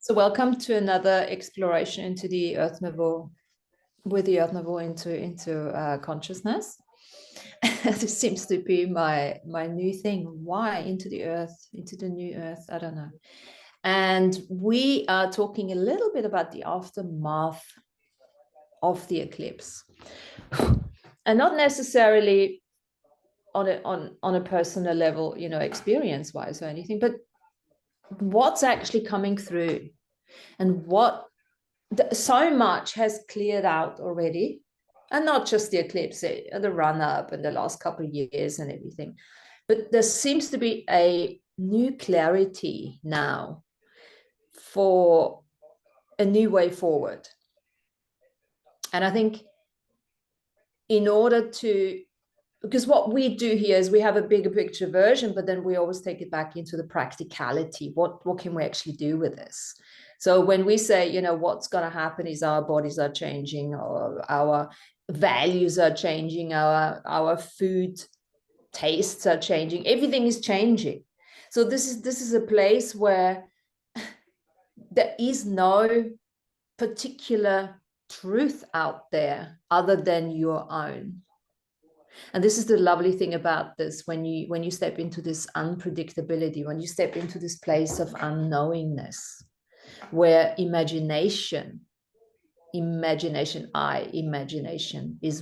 So welcome to another exploration into the Earth Nouveau, with the Earth Nouveau into consciousness. This seems to be my new thing. Why into the Earth, into the new Earth? I don't know. And we are talking a little bit about the aftermath of the eclipse, and not necessarily on a personal level, you know, experience-wise or anything, but what's actually coming through, and what so much has cleared out already, and not just the eclipse, the run-up and the last couple of years and everything, but there seems to be a new clarity now for a new way forward. And I think in order to, because what we do here is we have a bigger picture version, but then we always take it back into the practicality. What can we actually do with this? So when we say, you know, what's going to happen is our bodies are changing, or our values are changing, our food tastes are changing, everything is changing. So this is a place where there is no particular truth out there other than your own. And this is the lovely thing about this, when you step into this unpredictability, when you step into this place of unknowingness, where imagination is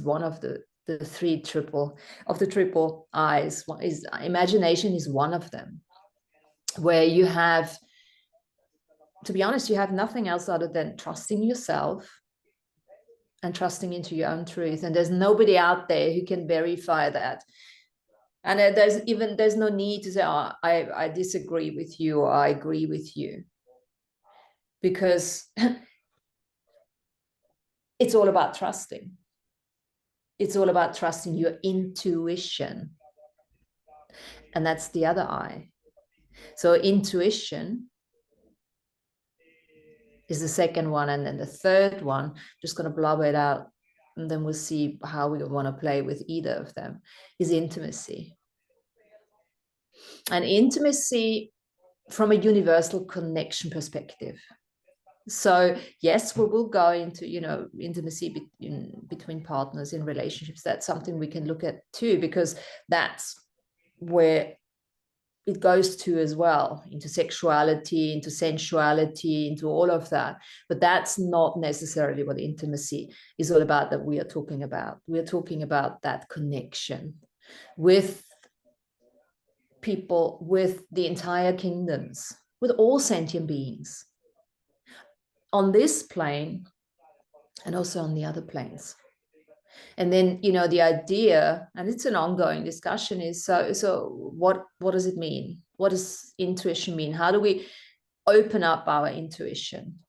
one of the triple I's. Imagination is one of them, where you have, to be honest, you have nothing else other than trusting yourself and trusting into your own truth. And there's nobody out there who can verify that. And there's no need to say, oh, I disagree with you, or I agree with you, because it's all about trusting. It's all about trusting your intuition. And that's the other I. So intuition is the second one. And then the third one, just going to blub it out, and then we'll see how we want to play with either of them, is intimacy. And intimacy from a universal connection perspective. So yes, we will go into, you know, intimacy between partners in relationships. That's something we can look at too, because that's where it goes to as well, into sexuality, into sensuality, into all of that. But that's not necessarily what intimacy is all about, that we are talking about. We are talking about that connection with people, with the entire kingdoms, with all sentient beings, on this plane and also on the other planes. And then, you know, the idea, and it's an ongoing discussion, is so what does it mean? What does intuition mean? How do we open up our intuition?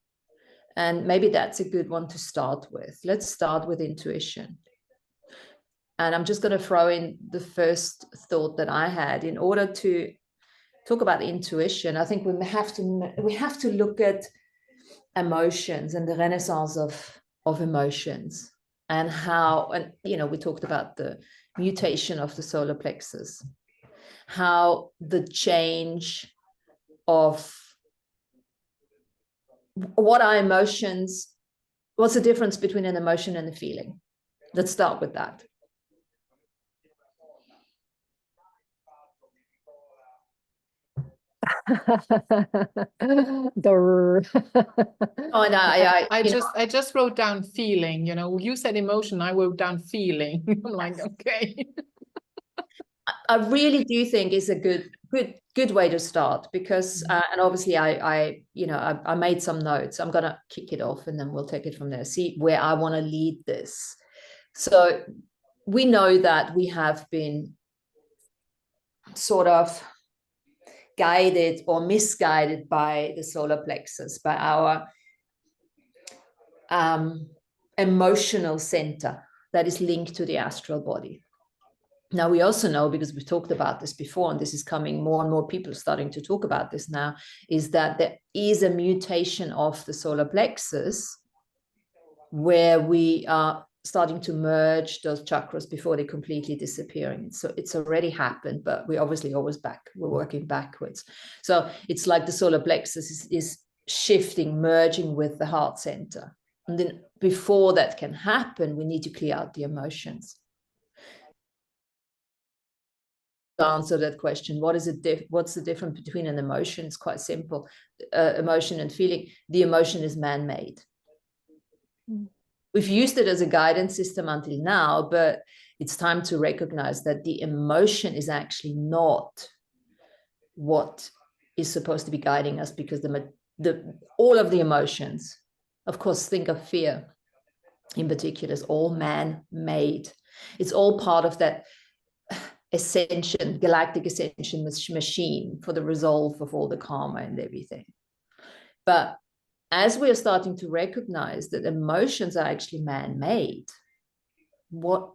And maybe that's a good one to start with. Let's start with intuition. And I'm just going to throw in the first thought that I had. In order to talk about intuition, I think we have to look at emotions and the renaissance of emotions, and how, and you know, we talked about the mutation of the solar plexus, how the change of what are emotions, what's the difference between an emotion and a feeling. Let's start with that. Oh, and I just wrote down feeling. You know, you said emotion, I wrote down feeling. I'm like, okay. I really do think it's a good way to start, because and obviously I made some notes. I'm gonna kick it off and then we'll take it from there, see where I want to lead this. So we know that we have been sort of guided or misguided by the solar plexus, by our emotional center that is linked to the astral body. Now, we also know, because we've talked about this before, and this is coming, more and more people starting to talk about this now, is that there is a mutation of the solar plexus, where we are starting to merge those chakras before they completely disappearing. So it's already happened, but we're obviously always we're working backwards. So it's like the solar plexus is shifting, merging with the heart center. And then before that can happen, we need to clear out the emotions. To answer that question, what's the difference between an emotion? It's quite simple. Emotion and feeling. The emotion is man-made. We've used it as a guidance system until now, but it's time to recognize that the emotion is actually not what is supposed to be guiding us, because all of the emotions, of course, think of fear in particular, is all man-made. It's all part of that galactic ascension machine for the resolve of all the karma and everything. But as we are starting to recognize that emotions are actually man-made, what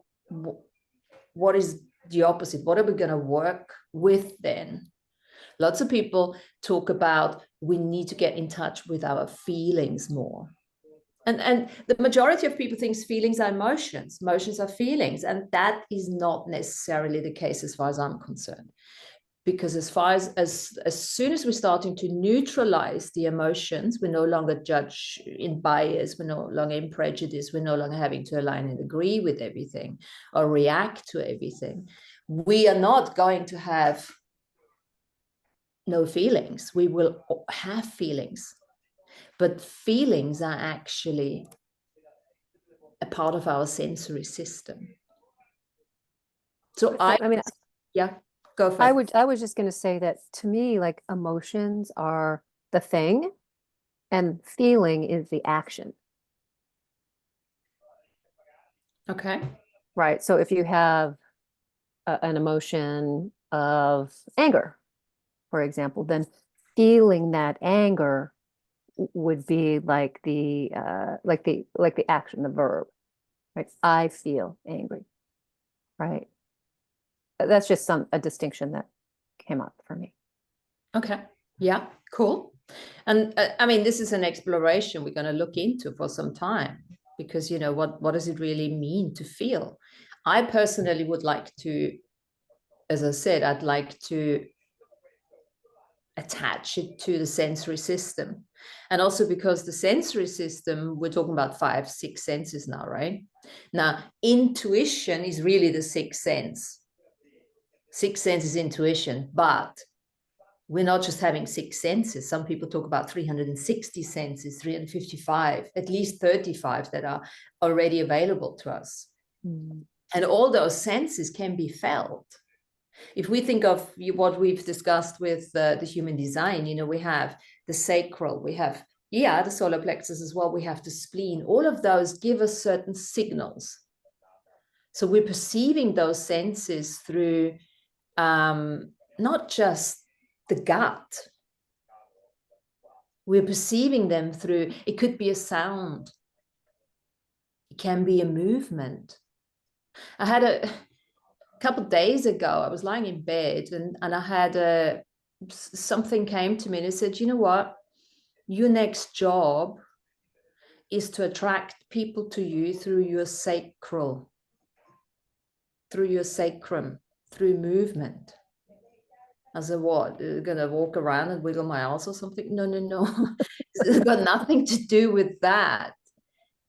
is the opposite? What are we going to work with then? Lots of people talk about we need to get in touch with our feelings more. And the majority of people think feelings are emotions. Emotions are feelings. And that is not necessarily the case as far as I'm concerned. Because as soon as we're starting to neutralize the emotions, we're no longer judge in bias, we're no longer in prejudice, we're no longer having to align and agree with everything or react to everything. We are not going to have no feelings. We will have feelings, but feelings are actually a part of our sensory system. So yeah. Go for it. I was just going to say that to me, like, emotions are the thing and feeling is the action. Okay. Right. So if you have an emotion of anger, for example, then feeling that anger would be like the action, the verb, right? I feel angry, right? That's just a distinction that came up for me. Okay. Yeah, cool. And I mean, this is an exploration we're going to look into for some time, because, you know, what does it really mean to feel? I personally would like to, as I said, I'd like to attach it to the sensory system. And also because the sensory system, we're talking about 5, 6 senses now, right? Now, intuition is really the 6th sense. 6th sense is intuition, but we're not just having 6 senses. Some people talk about 360 senses, 355, at least 35 that are already available to us. And all those senses can be felt. If we think of what we've discussed with the human design, you know, we have the sacral, we have, the solar plexus as well, we have the spleen. All of those give us certain signals. So we're perceiving those senses through not just the gut. We're perceiving them through, it could be a sound. It can be a movement. I had a couple of days ago, I was lying in bed and I had something came to me and it said, you know what? Your next job is to attract people to you through your sacral, through your sacrum, through movement. I said, what? Going to walk around and wiggle my ass or something? No. It's got nothing to do with that.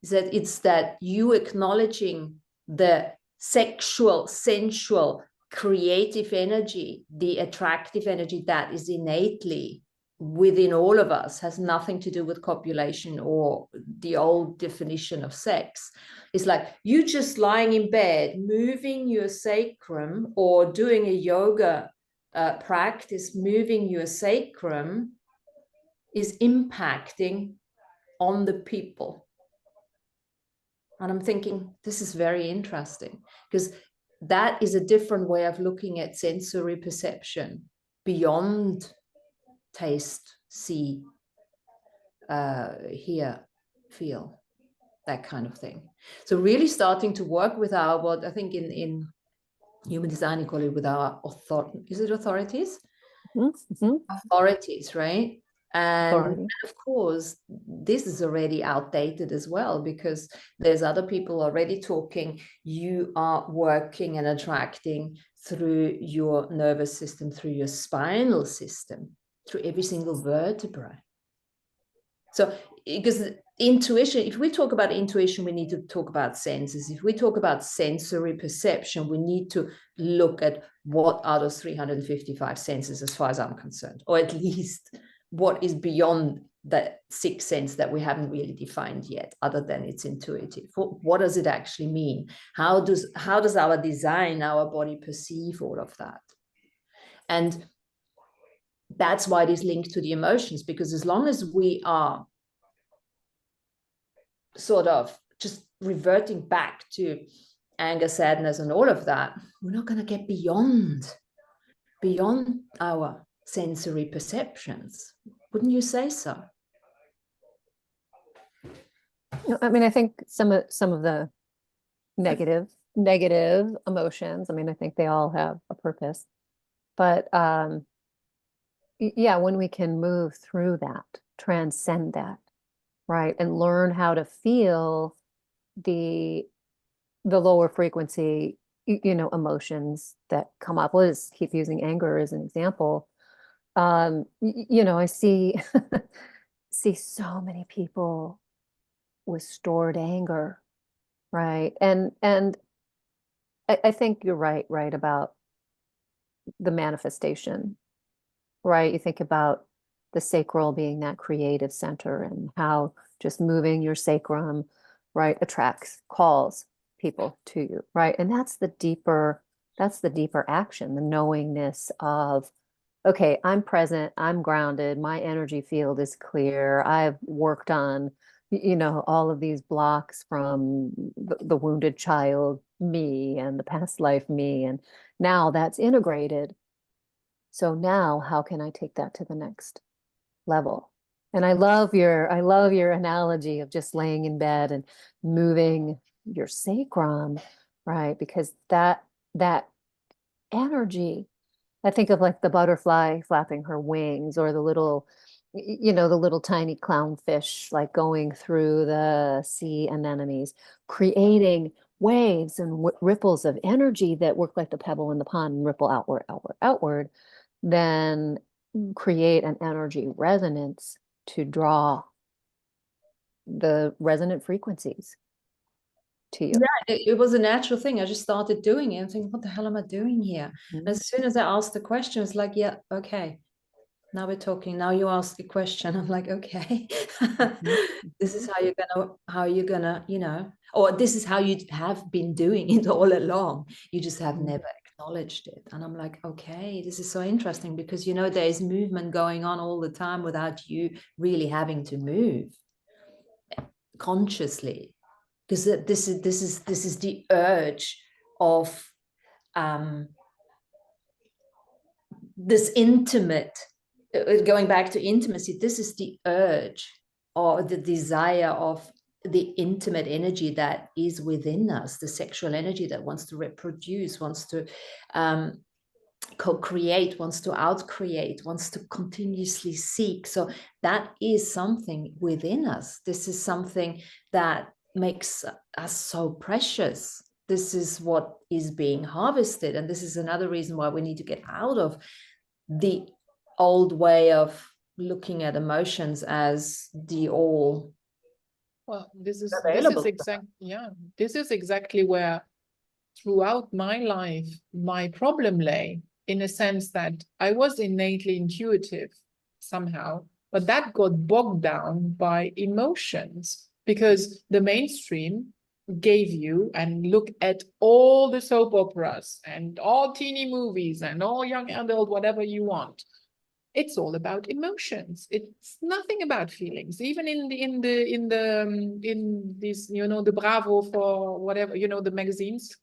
It's that you acknowledging the sexual, sensual, creative energy, the attractive energy that is innately within all of us, has nothing to do with copulation or the old definition of sex. It's like you just lying in bed, moving your sacrum or doing a yoga practice, moving your sacrum is impacting on the people. And I'm thinking, this is very interesting, because that is a different way of looking at sensory perception beyond taste, see, hear, feel, that kind of thing. So really starting to work with our, what I think in human design, you call it with our authorities? Mm-hmm. Authorities, right? And Of course, this is already outdated as well, because there's other people already talking. You are working and attracting through your nervous system, through your spinal system, through every single vertebrae. So, because intuition, if we talk about intuition, we need to talk about senses. If we talk about sensory perception, we need to look at what are those 355 senses as far as I'm concerned, or at least what is beyond that sixth sense that we haven't really defined yet, other than it's intuitive. What does it actually mean? How does our design, our body perceive all of that? And that's why it is linked to the emotions, because as long as we are sort of just reverting back to anger, sadness, and all of that, we're not going to get beyond our sensory perceptions. Wouldn't you say so? I mean, I think some of the negative emotions, I mean, I think they all have a purpose, but yeah, when we can move through that, transcend that, right, and learn how to feel the lower frequency, emotions that come up. Let's keep using anger as an example. I see so many people with stored anger, right? And I think you're right about the manifestation, right? You think about the sacral being that creative center, and how just moving your sacrum, right, calls people to you, right? And that's the deeper action, the knowingness of, okay, I'm present, I'm grounded, my energy field is clear, I've worked on, all of these blocks from the wounded child me and the past life me, and now that's integrated. So now how can I take that to the next level? And I love your analogy of just laying in bed and moving your sacrum, right? Because that energy, I think of like the butterfly flapping her wings, or the little tiny clownfish like going through the sea anemones, creating waves and ripples of energy that work like the pebble in the pond and ripple outward, then create an energy resonance to draw the resonant frequencies to you. Yeah, it was a natural thing. I just started doing it and thinking, what the hell am I doing here? Mm-hmm. As soon as I asked the question, it's like, yeah, okay, now we're talking. Now you ask the question. I'm like, okay, this is how you're gonna, or this is how you have been doing it all along. You just have never acknowledged it. And I'm like, okay, this is so interesting, because there is movement going on all the time without you really having to move consciously. Because this is the urge of this intimate, going back to intimacy, this is the urge or the desire of the intimate energy that is within us, the sexual energy that wants to reproduce, wants to co-create, wants to out-create, wants to continuously seek. So that is something within us. This is something that makes us so precious. This is what is being harvested. And this is another reason why we need to get out of the old way of looking at emotions as the all. Well, this is exactly where throughout my life, my problem lay, in a sense that I was innately intuitive somehow, but that got bogged down by emotions, because the mainstream gave you, and look at all the soap operas and all teeny movies and all young adult, whatever you want. It's all about emotions. It's nothing about feelings. Even in this, the Bravo for whatever, the magazines.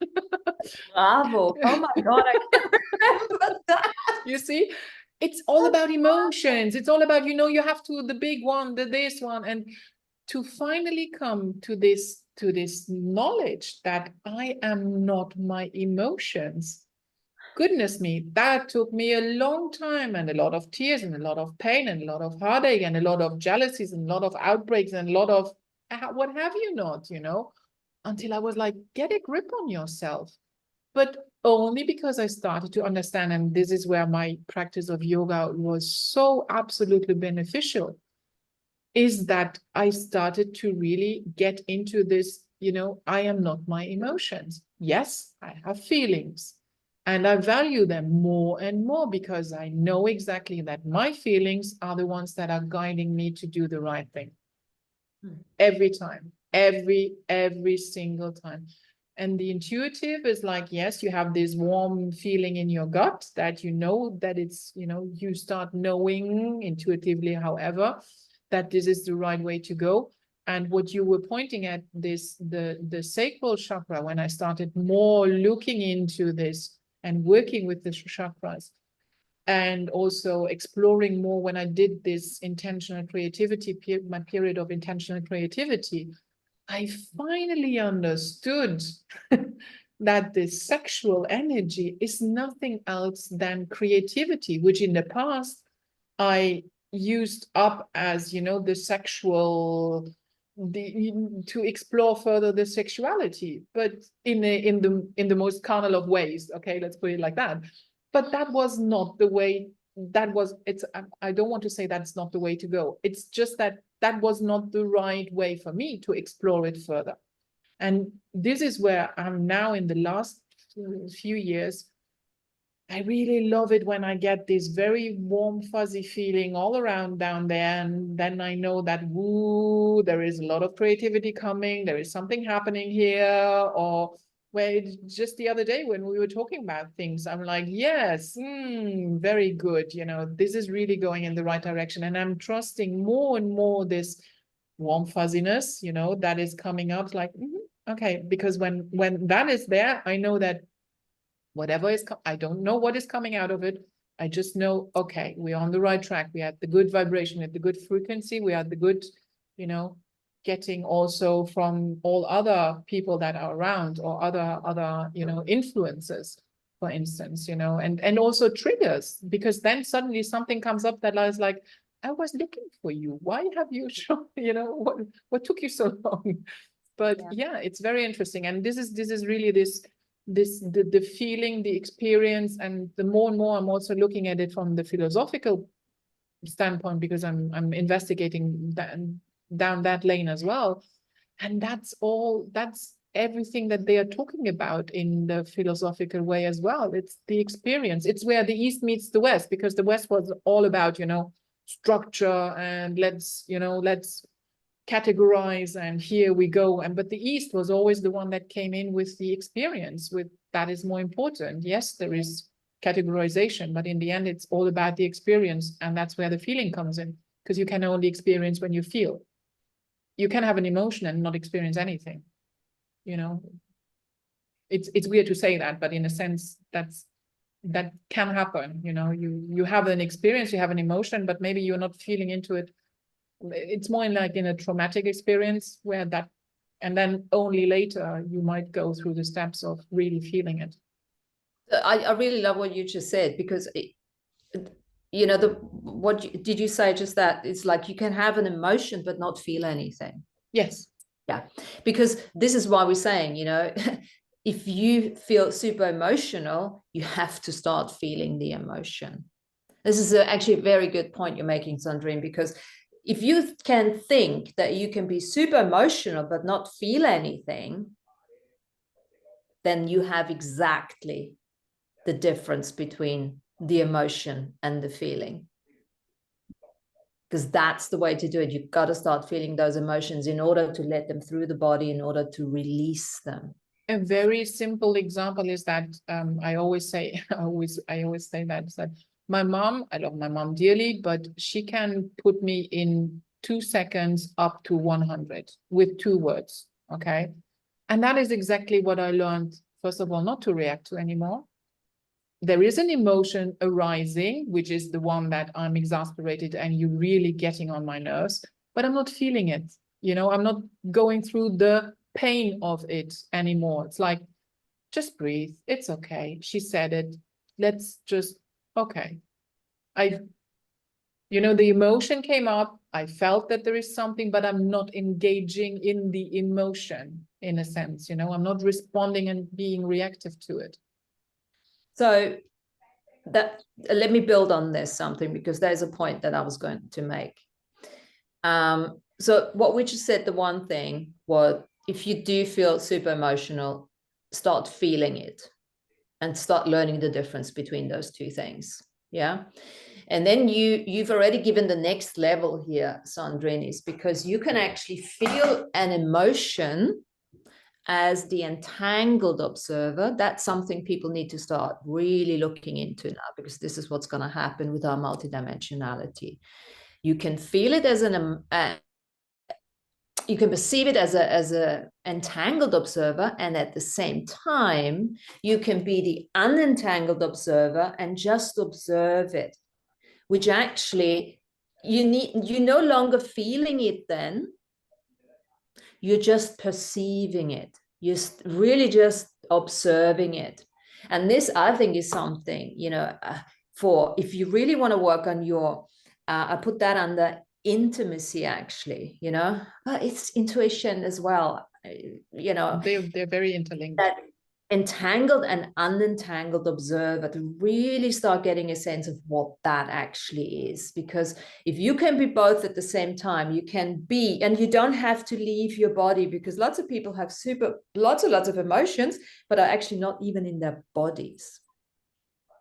Bravo! Oh my God, I can't remember that. You see, it's all about emotions. It's all about, you have to, the big one, this one, and to finally come to this knowledge that I am not my emotions. Goodness me, that took me a long time, and a lot of tears and a lot of pain and a lot of heartache and a lot of jealousies and a lot of outbreaks and a lot of what have you not, until I was like, get a grip on yourself. But only because I started to understand, and this is where my practice of yoga was so absolutely beneficial. is that I started to really get into this, I am not my emotions. Yes, I have feelings and I value them more and more because I know exactly that my feelings are the ones that are guiding me to do the right thing. Every time, every single time. And the intuitive is like, yes, you have this warm feeling in your gut that that it's, you start knowing intuitively, however, that this is the right way to go. And what you were pointing at, the sacral chakra, when I started more looking into this and working with the chakras, and also exploring more when I did this intentional creativity, my period of intentional creativity, I finally understood that this sexual energy is nothing else than creativity, which in the past I used up as, the sexual, to explore further the sexuality, but in the most carnal of ways. Okay, let's put it like that. But that was not the way. I don't want to say that's not the way to go. It's just that was not the right way for me to explore it further. And this is where I'm now in the last few years. I really love it when I get this very warm, fuzzy feeling all around down there. And then I know that, woo, there is a lot of creativity coming. There is something happening here. Or where just the other day when we were talking about things, I'm like, yes, very good. This is really going in the right direction. And I'm trusting more and more this warm fuzziness, that is coming up, like, okay, because when that is there, I know that whatever is, I don't know what is coming out of it. I just know, okay, we're on the right track. We had the good vibration, we had the good frequency, we had the good, getting also from all other people that are around, or other, influences, for instance, and also triggers, because then suddenly something comes up that is like, I was looking for you. Why have you shown, what took you so long? But yeah, it's very interesting. And this is really the feeling, the experience, and the more and more I'm also looking at it from the philosophical standpoint, because I'm investigating that, down that lane as well. And that's everything that they are talking about in the philosophical way as well. It's the experience. It's where the East meets the West, because the West was all about, structure and let's categorize and here we go. But the East was always the one that came in with the experience, with that is more important. Yes, there is categorization, but in the end it's all about the experience, and that's where the feeling comes in, because you can only experience when you feel. You can have an emotion and not experience anything. It's weird to say that, but in a sense that can happen. You have an experience, you have an emotion, but maybe you're not feeling into it. It's more like in a traumatic experience where that, and then only later you might go through the steps of really feeling it. I really love what you just said, because did you say just that it's like you can have an emotion but not feel anything? Yes. Yeah, because this is why we're saying, if you feel super emotional, you have to start feeling the emotion. This is actually a very good point you're making, Sandrine, because if you can think that you can be super emotional but not feel anything, then you have exactly the difference between the emotion and the feeling. Because that's the way to do it. You've got to start feeling those emotions in order to let them through the body, in order to release them. A very simple example is that I always say that my mom, I love my mom dearly, but she can put me in 2 seconds up to 100 with 2 words. Okay. And that is exactly what I learned. First of all, not to react to anymore. There is an emotion arising, which is the one that I'm exasperated and you're really getting on my nerves, but I'm not feeling it. I'm not going through the pain of it anymore. It's like, just breathe. It's okay. She said it. Let's just, okay. The emotion came up. I felt that there is something, but I'm not engaging in the emotion in a sense, I'm not responding and being reactive to it. So let me build on this something, because there's a point that I was going to make. So what we just said, the one thing was, if you do feel super emotional, start feeling it and start learning the difference between those two things. Yeah. And then you've already given the next level here, Sandrine, is because you can actually feel an emotion as the entangled observer. That's something people need to start really looking into now, because this is what's going to happen with our multidimensionality. You can feel it as you can perceive it as a entangled observer, and at the same time, you can be the unentangled observer and just observe it, which actually you're no longer feeling it then, you're just perceiving it. You're really just observing it. And this, I think, is something, for if you really want to work on your, I put that under intimacy, actually, but it's intuition as well, They're very interlinked. that entangled and unentangled observer, to really start getting a sense of what that actually is. Because if you can be both at the same time, you can be, and you don't have to leave your body, because lots of people have lots of emotions, but are actually not even in their bodies.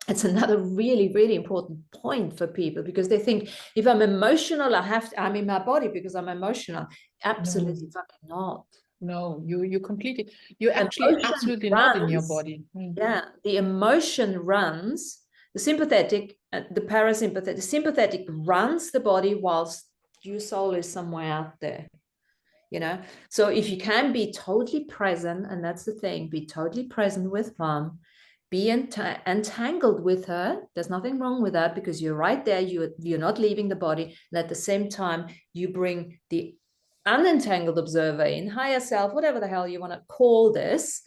It's another really, really important point for people, because they think, if I'm emotional, I'm in my body because I'm emotional. Absolutely fucking not. No, you're actually absolutely not in your body. Yeah, the emotion runs, the sympathetic, the parasympathetic. The sympathetic runs the body whilst your soul is somewhere out there. So if you can be totally present, and that's the thing, be totally present with mom, be entangled with her. There's nothing wrong with that, because you're right there. You're not leaving the body, and at the same time, you bring the unentangled observer in, higher self, whatever the hell you want to call this,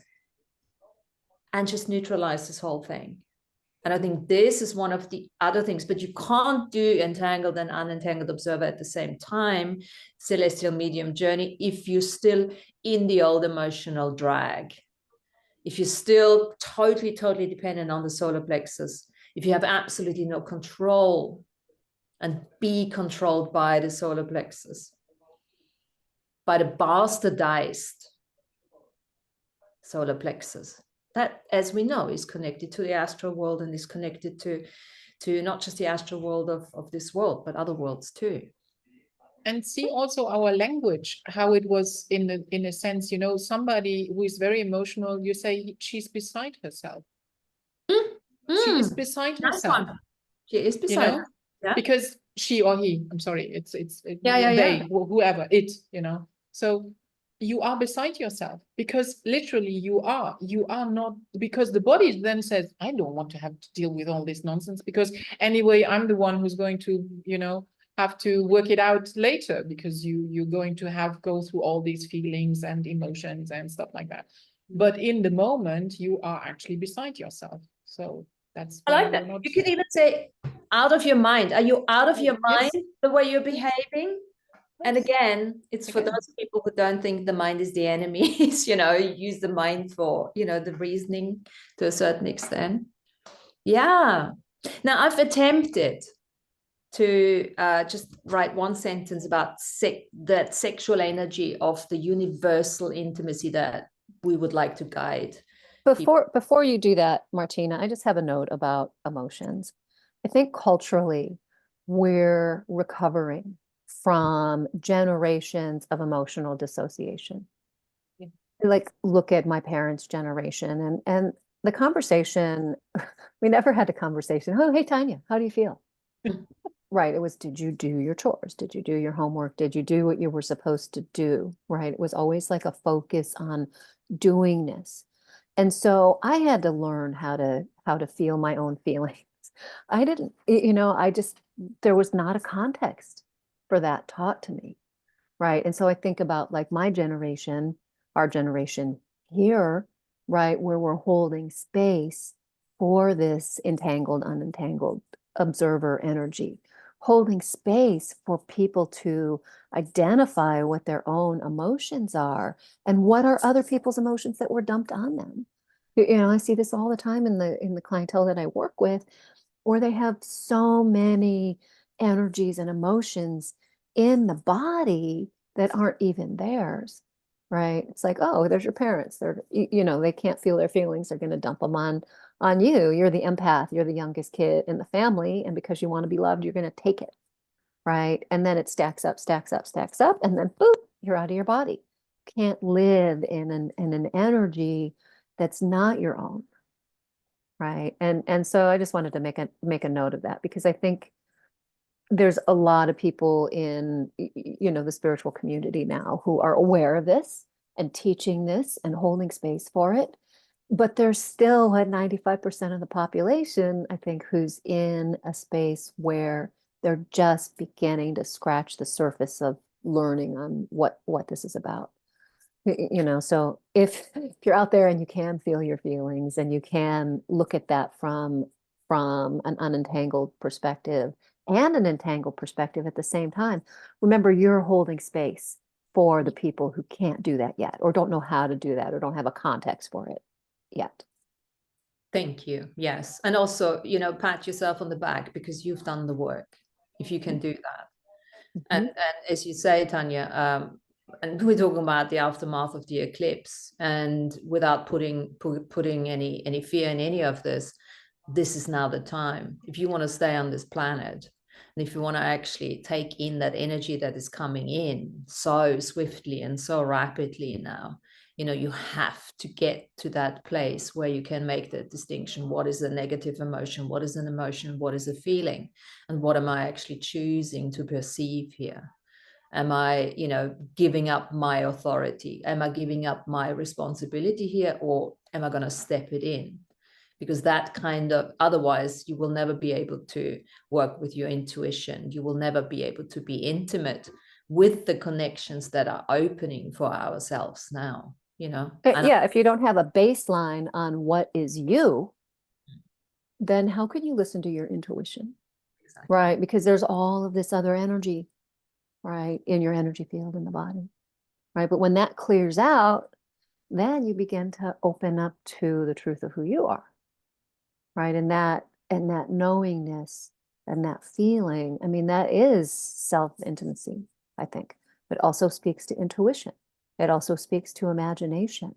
and just neutralize this whole thing. And I think this is one of the other things, but you can't do entangled and unentangled observer at the same time, celestial medium journey, if you're still in the old emotional drag, if you're still totally dependent on the solar plexus, if you have absolutely no control and be controlled by the solar plexus, by the bastardized solar plexus, that, as we know, is connected to the astral world, and is connected to not just the astral world of this world, but other worlds too. And see also our language, how it was in a sense, somebody who is very emotional, you say she's beside herself. She is beside herself. She is beside her. Yeah? Because she or he, I'm sorry, it's they, whoever, it, So you are beside yourself, because literally you are not, because the body then says, I don't want to have to deal with all this nonsense, because anyway, I'm the one who's going to, have to work it out later, because you're going to go through all these feelings and emotions and stuff like that. But in the moment, you are actually beside yourself. So that's, I like that. You could even say, out of your mind. Are you out of your mind, the way you're behaving? And again, it's for those people who don't think the mind is the enemy. Use the mind for, the reasoning to a certain extent. Yeah. Now, I've attempted to just write one sentence about that sexual energy of the universal intimacy that we would like to guide. Before you do that, Martina, I just have a note about emotions. I think culturally, we're recovering from generations of emotional dissociation. Yeah. Like, look at my parents' generation, and the conversation, we never had a conversation. Oh, hey, Tanya, how do you feel? Right. It was, did you do your chores? Did you do your homework? Did you do what you were supposed to do? Right. It was always like a focus on doingness. And so I had to learn how to feel my own feelings. I didn't, there was not a context for that taught to me. Right. And so I think about like my generation, our generation here, right, where we're holding space for this entangled, unentangled observer energy, holding space for people to identify what their own emotions are and what are other people's emotions that were dumped on them. I see this all the time in the clientele that I work with, where they have so many energies and emotions in the body that aren't even theirs, right? It's like, oh, there's your parents. They're, they can't feel their feelings. They're going to dump them on you. You're the empath. You're the youngest kid in the family. And because you want to be loved, you're going to take it, right? And then it stacks up, stacks up, stacks up. And then boop, you're out of your body. Can't live in an energy that's not your own, right? And so I just wanted to make a note of that, because I think there's a lot of people in the spiritual community now who are aware of this and teaching this and holding space for it, but there's still at 95% of the population, I think, who's in a space where they're just beginning to scratch the surface of learning on what this is about. So if you're out there and you can feel your feelings and you can look at that from an unentangled perspective and an entangled perspective at the same time, remember, you're holding space for the people who can't do that yet, or don't know how to do that, or don't have a context for it yet. Thank you. Yes. And also, pat yourself on the back, because you've done the work, if you can do that. And as you say, Tanya, and we're talking about the aftermath of the eclipse, and without putting any fear in any of this is now the time. If you want to stay on this planet, and if you want to actually take in that energy that is coming in so swiftly and so rapidly now, you have to get to that place where you can make the distinction. What is a negative emotion? What is an emotion? What is a feeling? And what am I actually choosing to perceive here? Am I, giving up my authority? Am I giving up my responsibility here, or am I going to step it in? Because otherwise you will never be able to work with your intuition. You will never be able to be intimate with the connections that are opening for ourselves now, if you don't have a baseline on what is you, then how can you listen to your intuition? Exactly. Right? Because there's all of this other energy, right, in your energy field in the body, right? But when that clears out, then you begin to open up to the truth of who you are, right? And that knowingness and that feeling, I mean, that is self-intimacy, I think. It also speaks to intuition. It also speaks to imagination.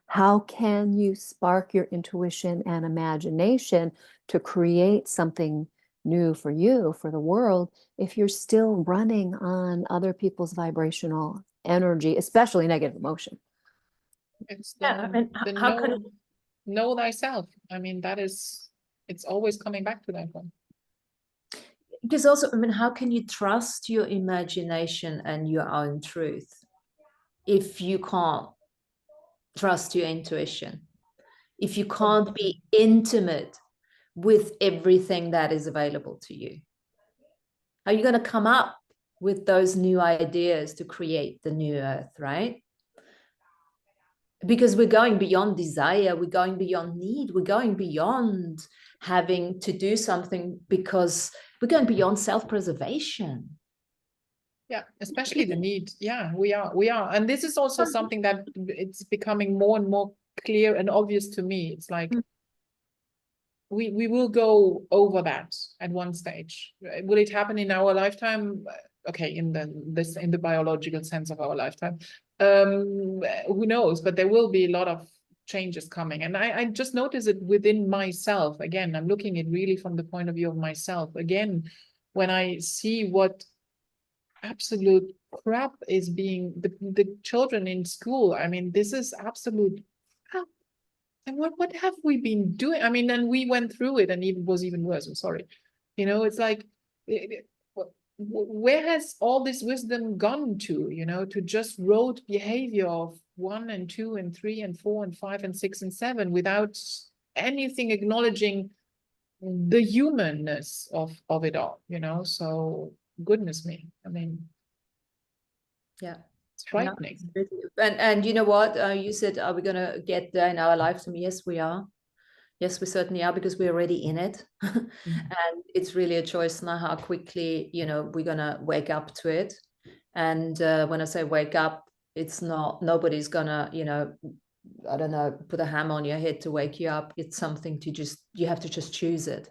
How can you spark your intuition and imagination to create something new for you, for the world, if you're still running on other people's vibrational energy, especially negative emotion? It's the know thyself. I mean, it's always coming back to that one. Because also, how can you trust your imagination and your own truth if you can't trust your intuition? If you can't be intimate with everything that is available to you? How are you going to come up with those new ideas to create the new earth, right? Because we're going beyond desire, we're going beyond need, we're going beyond having to do something, because we're going beyond self-preservation. Yeah, especially the need. Yeah, we are. And this is also something that it's becoming more and more clear and obvious to me. It's like, we will go over that at one stage. Will it happen in our lifetime? Okay, in the biological sense of our lifetime, who knows? But there will be a lot of changes coming, and I just notice it within myself. Again, I'm looking at really from the point of view of myself. Again, when I see what absolute crap is being the children in school. I mean, this is absolute crap. And what have we been doing? I mean, and we went through it, and it was even worse. I'm sorry. It's like, where has all this wisdom gone to? To just rote behavior of 1 and 2 and 3 and 4 and 5 and 6 and 7 without anything acknowledging the humanness of it all. So goodness me. I mean, yeah, it's frightening. Yeah. And you know what? You said, are we going to get there in our lifetime? Yes, we are. Yes, we certainly are, because we're already in it. And it's really a choice now how quickly, we're going to wake up to it. And when I say wake up, it's not, nobody's going to, I don't know, put a hammer on your head to wake you up. It's something you have to just choose it.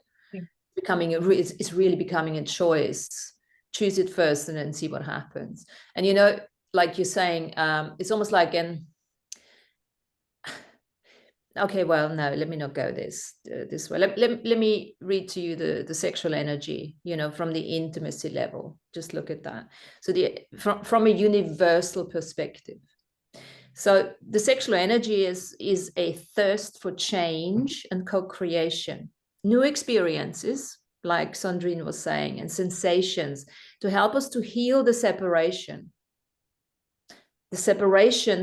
It's really becoming a choice choose it first and then see what happens. And, you know, like you're saying, it's almost like okay, well, no, let me not go this way. Let me read to you the sexual energy, you know, from the intimacy level. Just look at that. So from a universal perspective. So the sexual energy is a thirst for change and co-creation, new experiences, like Sandrine was saying, and sensations to help us to heal the separation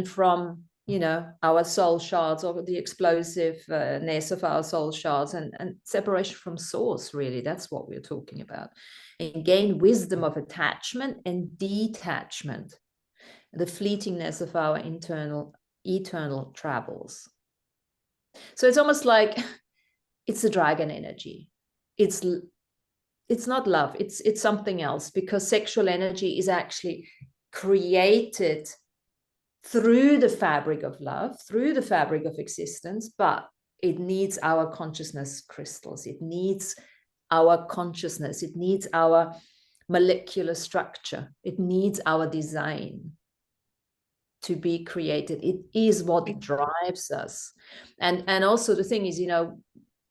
from, you know, our soul shards, or the explosiveness of our soul shards, and separation from source, really. That's what we're talking about. And gain wisdom of attachment and detachment, the fleetingness of our eternal travels. So it's almost like it's the dragon energy. It's not love, it's something else, because sexual energy is actually created through the fabric of love, through the fabric of existence, but it needs our consciousness crystals. It needs our consciousness. It needs our molecular structure. It needs our design to be created. It is what drives us. And also the thing is, you know,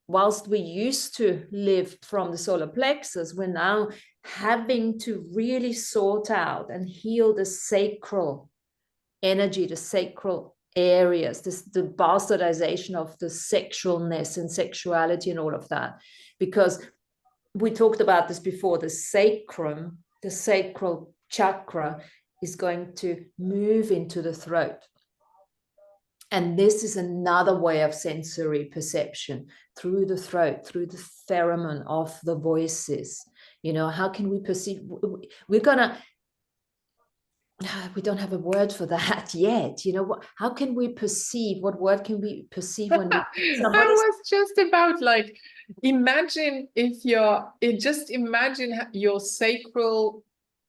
whilst we used to live from the solar plexus, we're now having to really sort out and heal the sacral energy, the sacral areas, the bastardization of the sexualness and sexuality and all of that. Because we talked about this before, the sacrum, the sacral chakra is going to move into the throat. And this is another way of sensory perception, through the throat, through the pheromone of the voices. You know, how can we perceive? We don't have a word for that yet. You know, how can we perceive? What word can we perceive when we I was just about like, imagine imagine your sacral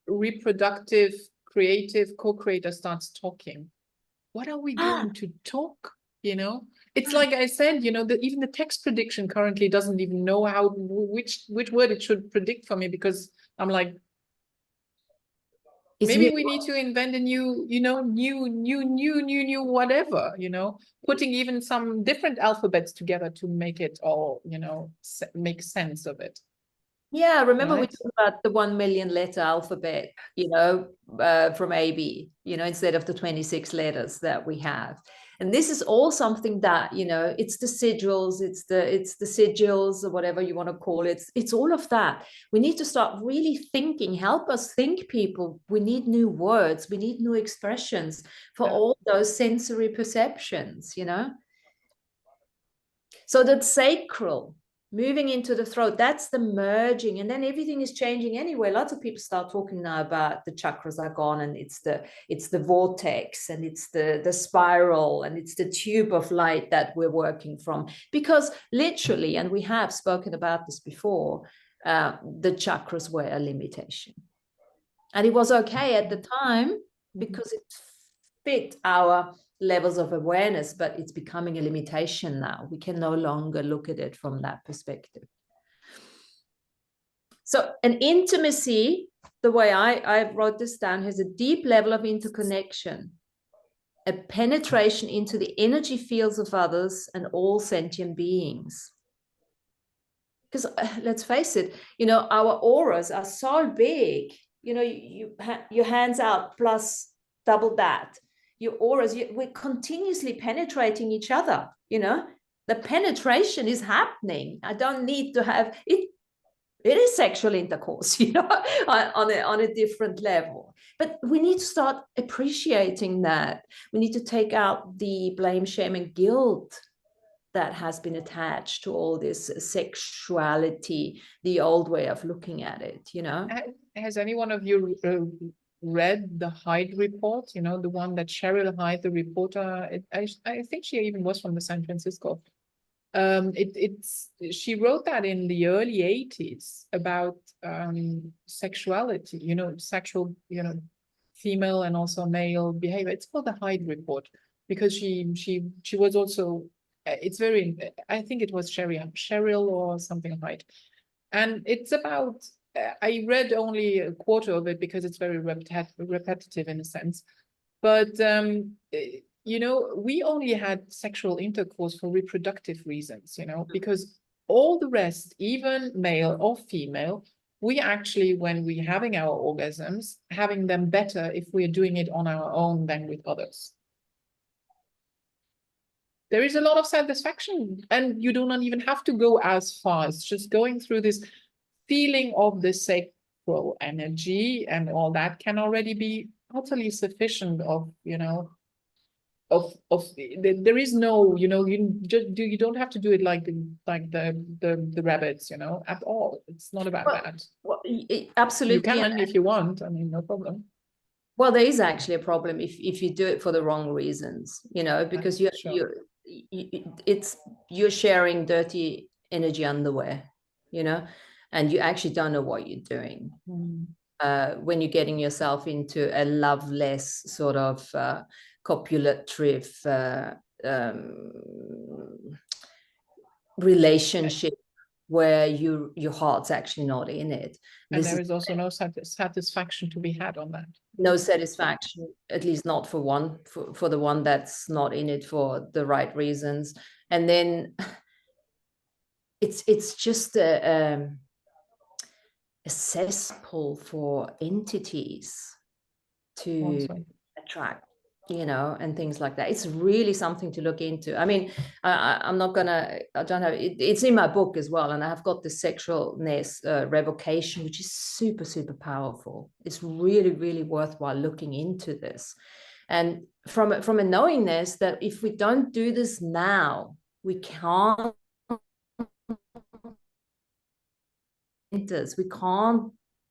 reproductive creative co-creator starts talking. What are we going to talk? You know, it's like I said, you know, even the text prediction currently doesn't even know which word it should predict for me, because I'm like, maybe we need to invent a new, you know, new whatever, you know, putting even some different alphabets together to make it all, you know, make sense of it. Yeah, remember we talked about the 1 million letter alphabet, you know, from AB, you know, instead of the 26 letters that we have. And this is all something that, you know, it's the sigils, it's the sigils, or whatever you want to call it. It's all of that. We need to start really thinking, help us think, people. We need new words, we need new expressions for all those sensory perceptions, you know. So that sacral, moving into the throat, that's the merging, and then everything is changing anyway. Lots of people start talking now about the chakras are gone, and it's the vortex, and it's the spiral, and it's the tube of light that we're working from. Because literally, and we have spoken about this before, the chakras were a limitation, and it was okay at the time because it fit our levels of awareness, but it's becoming a limitation now. We can no longer look at it from that perspective. So an intimacy, the way I wrote this down, has a deep level of interconnection, a penetration into the energy fields of others and all sentient beings. Because let's face it, you know, our auras are so big. You know, your hands out plus double that. Your auras, we're continuously penetrating each other. You know, the penetration is happening. I don't need to have it. It is sexual intercourse, you know, on a different level. But we need to start appreciating that. We need to take out the blame, shame, and guilt that has been attached to all this sexuality, the old way of looking at it, you know. Has any one of you read the Hyde report? You know, the one that Cheryl Hyde, the reporter, I think she even was from the San Francisco. She wrote that in the early 80s about sexuality, you know, sexual, you know, female and also male behavior. It's called the Hyde report because she was also, it's very, I think it was Cheryl or something Hyde. And it's about I read only a quarter of it because it's very repetitive in a sense. But, you know, we only had sexual intercourse for reproductive reasons, you know, because all the rest, even male or female, we actually, when we're having our orgasms, having them better if we're doing it on our own than with others. There is a lot of satisfaction, and you do not even have to go as far. It's just going through this feeling of the sacral energy and all that can already be utterly sufficient of, you know, there is no, you know, you don't have to do it like the rabbits, you know, at all. It's not about that. Well, absolutely. You can if you want. I mean, no problem. Well, there is actually a problem if you do it for the wrong reasons, you know, because you're sharing dirty energy underwear, you know, and you actually don't know what you're doing. When you're getting yourself into a loveless sort of copulative relationship where your heart's actually not in it. And there is also no satisfaction to be had on that. No satisfaction, at least not for one, for the one that's not in it for the right reasons. And then it's just a cesspool for entities to attract, you know, and things like that. It's really something to look into. I mean, I'm not gonna, I don't have it, it's in my book as well, and I've got the sexualness revocation, which is super, super powerful. It's really, really worthwhile looking into this. And from a knowingness that if we don't do this now, we can't,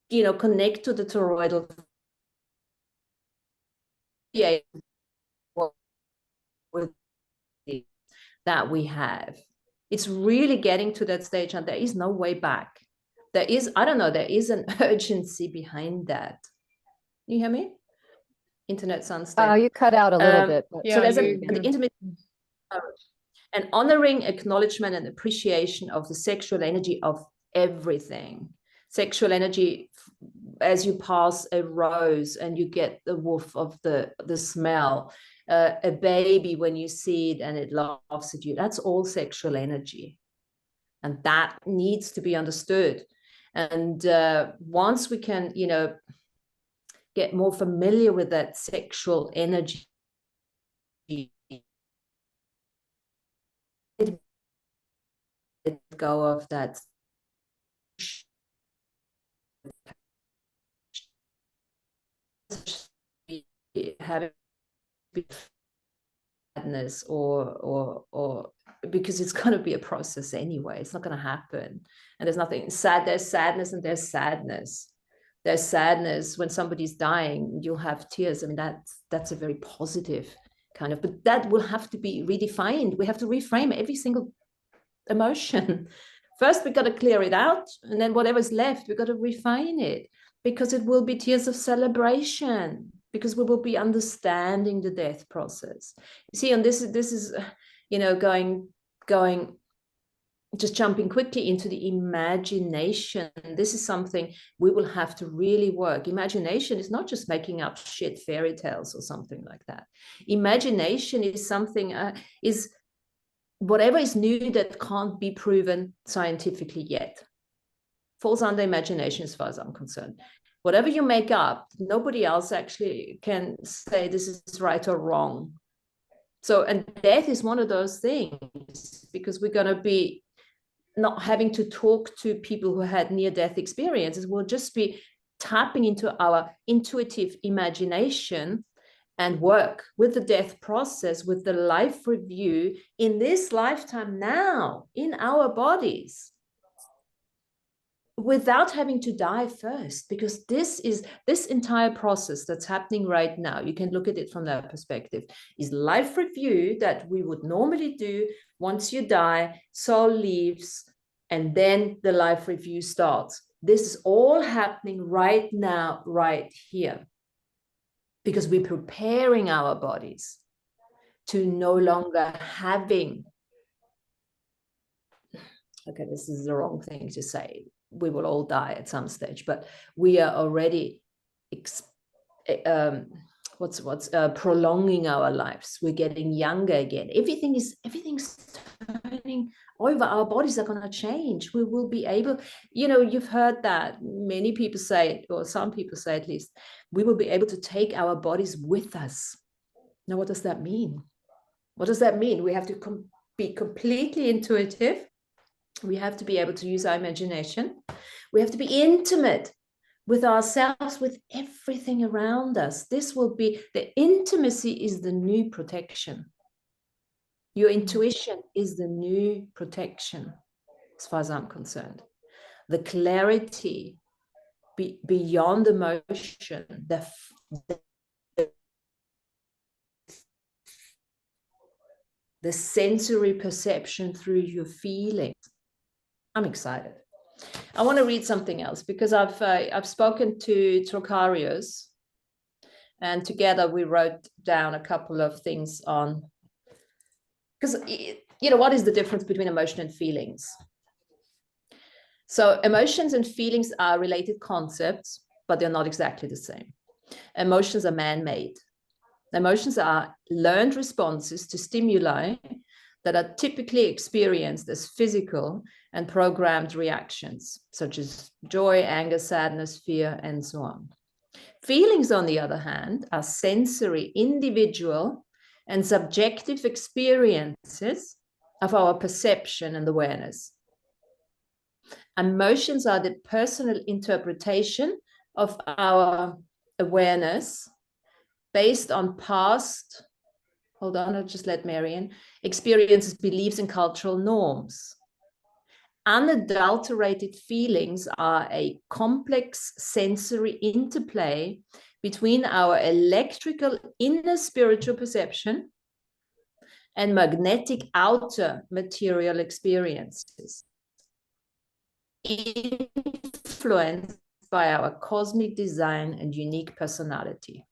you know, connect to the toroidal that we have. It's really getting to that stage, and there is no way back. There is, I don't know, there is an urgency behind that. You hear me? Internet sounds Oh, you cut out a little bit. Yeah, so there's an intimate an honoring, acknowledgement, and appreciation of the sexual energy of everything. Sexual energy, as you pass a rose and you get the woof of the smell, a baby when you see it and it laughs at you, that's all sexual energy. And that needs to be understood. And once we can, you know, get more familiar with that sexual energy, let go of that having sadness or because it's going to be a process anyway. It's not going to happen. And there's nothing sad. There's sadness and there's sadness. There's sadness when somebody's dying, you'll have tears. I mean, that's a very positive kind of, but that will have to be redefined. We have to reframe every single emotion. First, we got to clear it out, and then whatever's left, we got to refine it, because it will be tears of celebration, because we will be understanding the death process. You see, and this is, you know, just jumping quickly into the imagination. This is something we will have to really work. Imagination is not just making up shit fairy tales or something like that. Imagination is something, is whatever is new that can't be proven scientifically yet. Falls under imagination as far as I'm concerned. Whatever you make up, nobody else actually can say this is right or wrong. So, and death is one of those things, because we're going to be not having to talk to people who had near-death experiences. We'll just be tapping into our intuitive imagination and work with the death process, with the life review in this lifetime now, in our bodies, without having to die first, because this entire process that's happening right now, you can look at it from that perspective, is life review that we would normally do once you die, soul leaves, and then the life review starts. This is all happening right now, right here, because we're preparing our bodies to no longer having, okay, this is the wrong thing to say, we will all die at some stage, but we are already prolonging our lives. We're getting younger again. Everything's turning over. Our bodies are going to change. We will be able, you've heard that many people say, or some people say at least, we will be able to take our bodies with us. Now, what does that mean? What does that mean? We have to be completely intuitive. We have to be able to use our imagination. We have to be intimate with ourselves, with everything around us. This will be, the intimacy is the new protection. Your intuition is the new protection, as far as I'm concerned. The clarity beyond emotion, the sensory perception through your feelings. I'm excited. I want to read something else because I've spoken to Trocarius, and together we wrote down a couple of things on, because what is the difference between emotion and feelings? So emotions and feelings are related concepts, but they're not exactly the same. Emotions are man-made. Emotions are learned responses to stimuli that are typically experienced as physical and programmed reactions, such as joy, anger, sadness, fear, and so on. Feelings, on the other hand, are sensory, individual, and subjective experiences of our perception and awareness. Emotions are the personal interpretation of our awareness based on past, hold on, I'll just let Marian, experiences, beliefs, and cultural norms. Unadulterated feelings are a complex sensory interplay between our electrical inner spiritual perception and magnetic outer material experiences, influenced by our cosmic design and unique personality.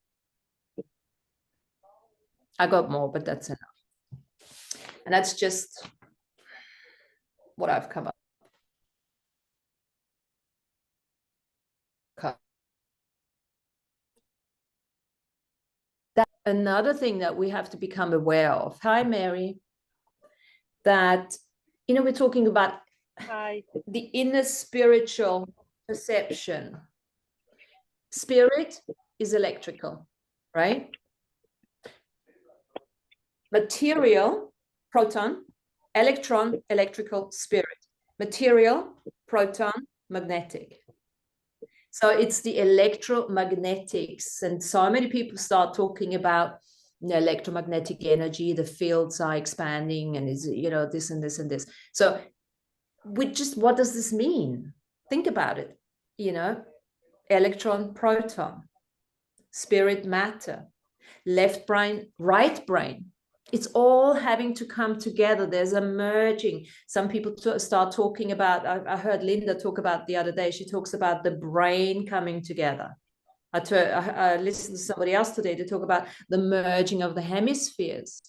I got more, but that's enough. And that's just what I've come up. Another thing that we have to become aware of, hi Mary, that, we're talking about the inner spiritual perception. Spirit is electrical, right? Material, proton, electron, electrical, spirit. Material, proton, magnetic. So it's the electromagnetics, and so many people start talking about electromagnetic energy, the fields are expanding, and is this and this and this. So what does this mean? Think about it. Electron, proton, spirit, matter, left brain, right brain. It's all having to come together. There's a merging. Some people start talking about, I heard Linda talk about the other day, she talks about the brain coming together. I listened to somebody else today to talk about the merging of the hemispheres.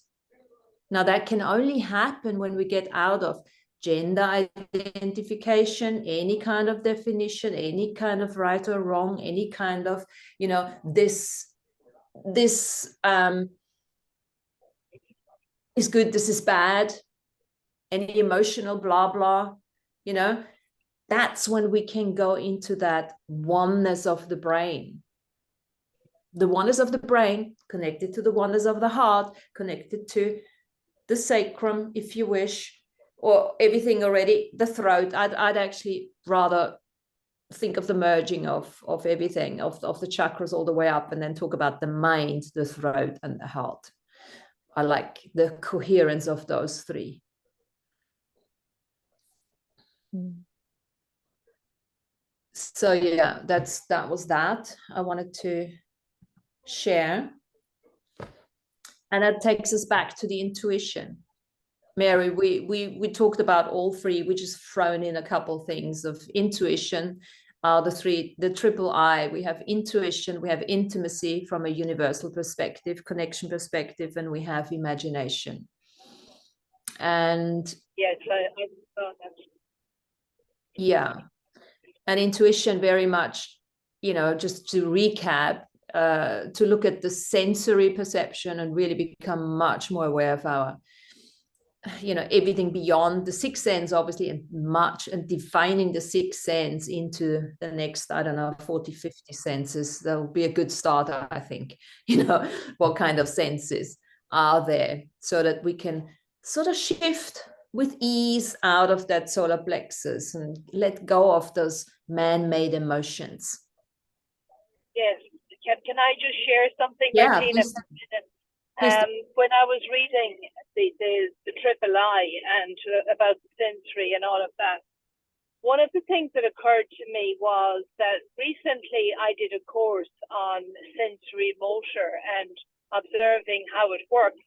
Now that can only happen when we get out of gender identification, any kind of definition, any kind of right or wrong, any kind of, this is good, this is bad, any emotional blah blah, that's when we can go into that oneness of the brain. The oneness of the brain connected to the oneness of the heart, connected to the sacrum, if you wish, or everything already, the throat. I'd actually rather think of the merging of everything, of the chakras all the way up, and then talk about the mind, the throat, and the heart. I like the coherence of those three. So yeah, that was that I wanted to share. And that takes us back to the intuition. Mary, we talked about all three. We just thrown in a couple things of intuition, the triple I. We have intuition, we have intimacy from a universal perspective, connection perspective, and we have imagination. And yes, I saw that. Yeah. And intuition very much, you know, just to recap, to look at the sensory perception and really become much more aware of our, you know, everything beyond the sixth sense, obviously, and defining the sixth sense into the next, I don't know, 40, 50 senses. That will be a good start, I think. You know, what kind of senses are there, so that we can sort of shift with ease out of that solar plexus and let go of those man-made emotions. Yes. Can I just share something, Yeah, Martina? please. When I was reading the triple I and about sensory and all of that, one of the things that occurred to me was that recently I did a course on sensory motor and observing how it works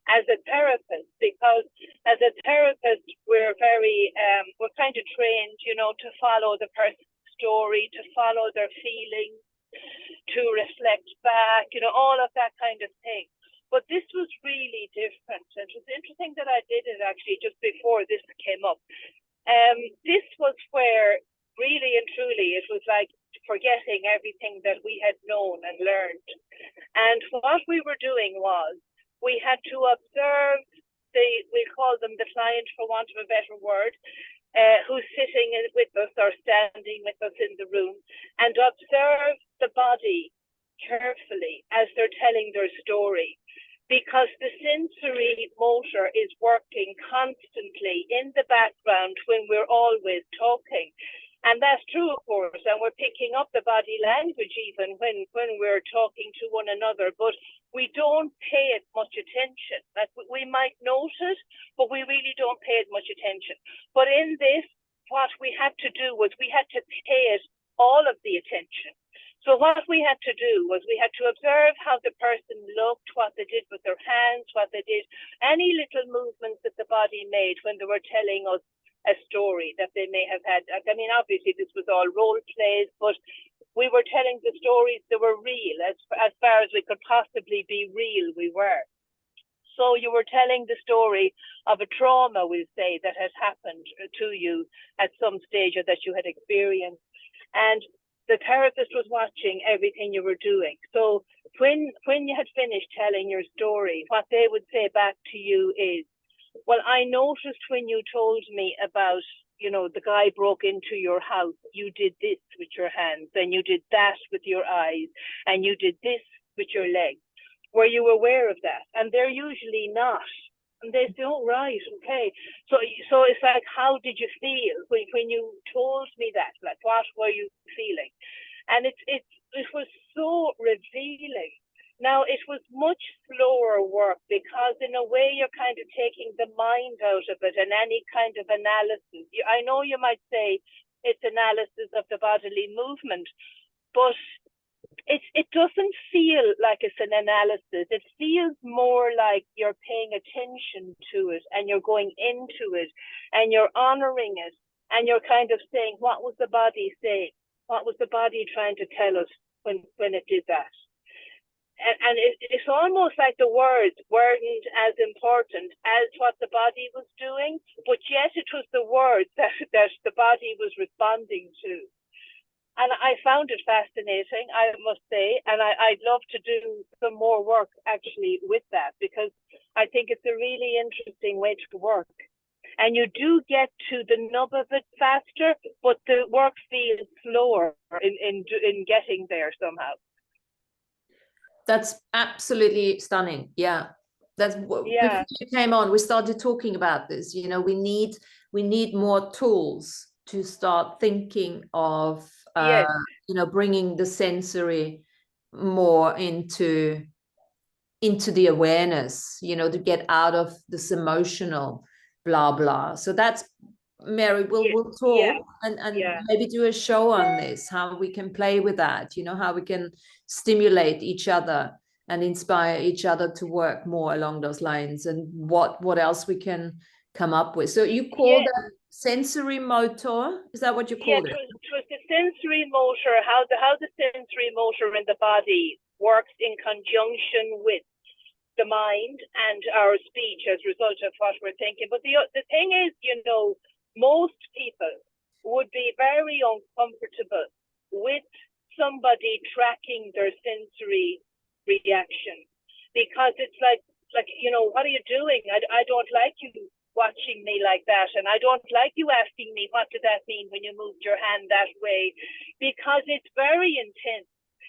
as a therapist, because as a therapist we're kind of trained, you know, to follow the person's story, to follow their feelings, to reflect back, you know, all of that kind of thing. But this was really different. And it was interesting that I did it actually just before this came up. This was where really and truly it was like forgetting everything that we had known and learned. And what we were doing was we had to observe we call them the client, for want of a better word, who's sitting with us or standing with us in the room, and observe the body carefully as they're telling their story. Because the sensory motor is working constantly in the background when we're always talking. And that's true, of course, and we're picking up the body language even when we're talking to one another, but we don't pay it much attention. Like, we might note it, but we really don't pay it much attention. But in this, what we had to do was we had to pay it all of the attention. So what we had to do was we had to observe how the person looked, what they did with their hands, what they did, any little movements that the body made when they were telling us a story that they may have had. I mean, obviously this was all role plays, but we were telling the stories that were real, as far as we could possibly be real, we were. So you were telling the story of a trauma, we'll say, that had happened to you at some stage or that you had experienced. And the therapist was watching everything you were doing. So when you had finished telling your story, what they would say back to you is, well, I noticed when you told me about, you know, the guy broke into your house, you did this with your hands, and you did that with your eyes, and you did this with your legs. Were you aware of that? And they're usually not. And they say, oh, right, okay. So it's like, how did you feel when you told me that? Like, what were you feeling? And it was so revealing. Now, it was much slower work because in a way you're kind of taking the mind out of it and any kind of analysis. I know you might say it's analysis of the bodily movement, but it doesn't feel like it's an analysis. It feels more like you're paying attention to it and you're going into it and you're honoring it and you're kind of saying, what was the body saying? What was the body trying to tell us when it did that? And it's almost like the words weren't as important as what the body was doing, but yet it was the words that the body was responding to. And I found it fascinating, I must say, and I'd love to do some more work actually with that, because I think it's a really interesting way to work. And you do get to the nub of it faster, but the work feels slower in getting there somehow. That's absolutely stunning. Yeah. That's what, yeah. Before you came on, we started talking about this. You know, we need more tools to start thinking of, Yes. you know, bringing the sensory more into the awareness, you know, to get out of this emotional blah, blah. So that's, Mary, we'll talk and maybe do a show on this, how we can play with that, you know, how we can stimulate each other and inspire each other to work more along those lines, and what else we can come up with. So you call that sensory motor? Is that what you called it? It was the sensory motor, how the sensory motor in the body works in conjunction with the mind and our speech as a result of what we're thinking. But the thing is, you know, most people would be very uncomfortable with somebody tracking their sensory reaction, because it's like, you know, what are you doing? I don't like you watching me like that, and I don't like you asking me what did that mean when you moved your hand that way, because it's very intense.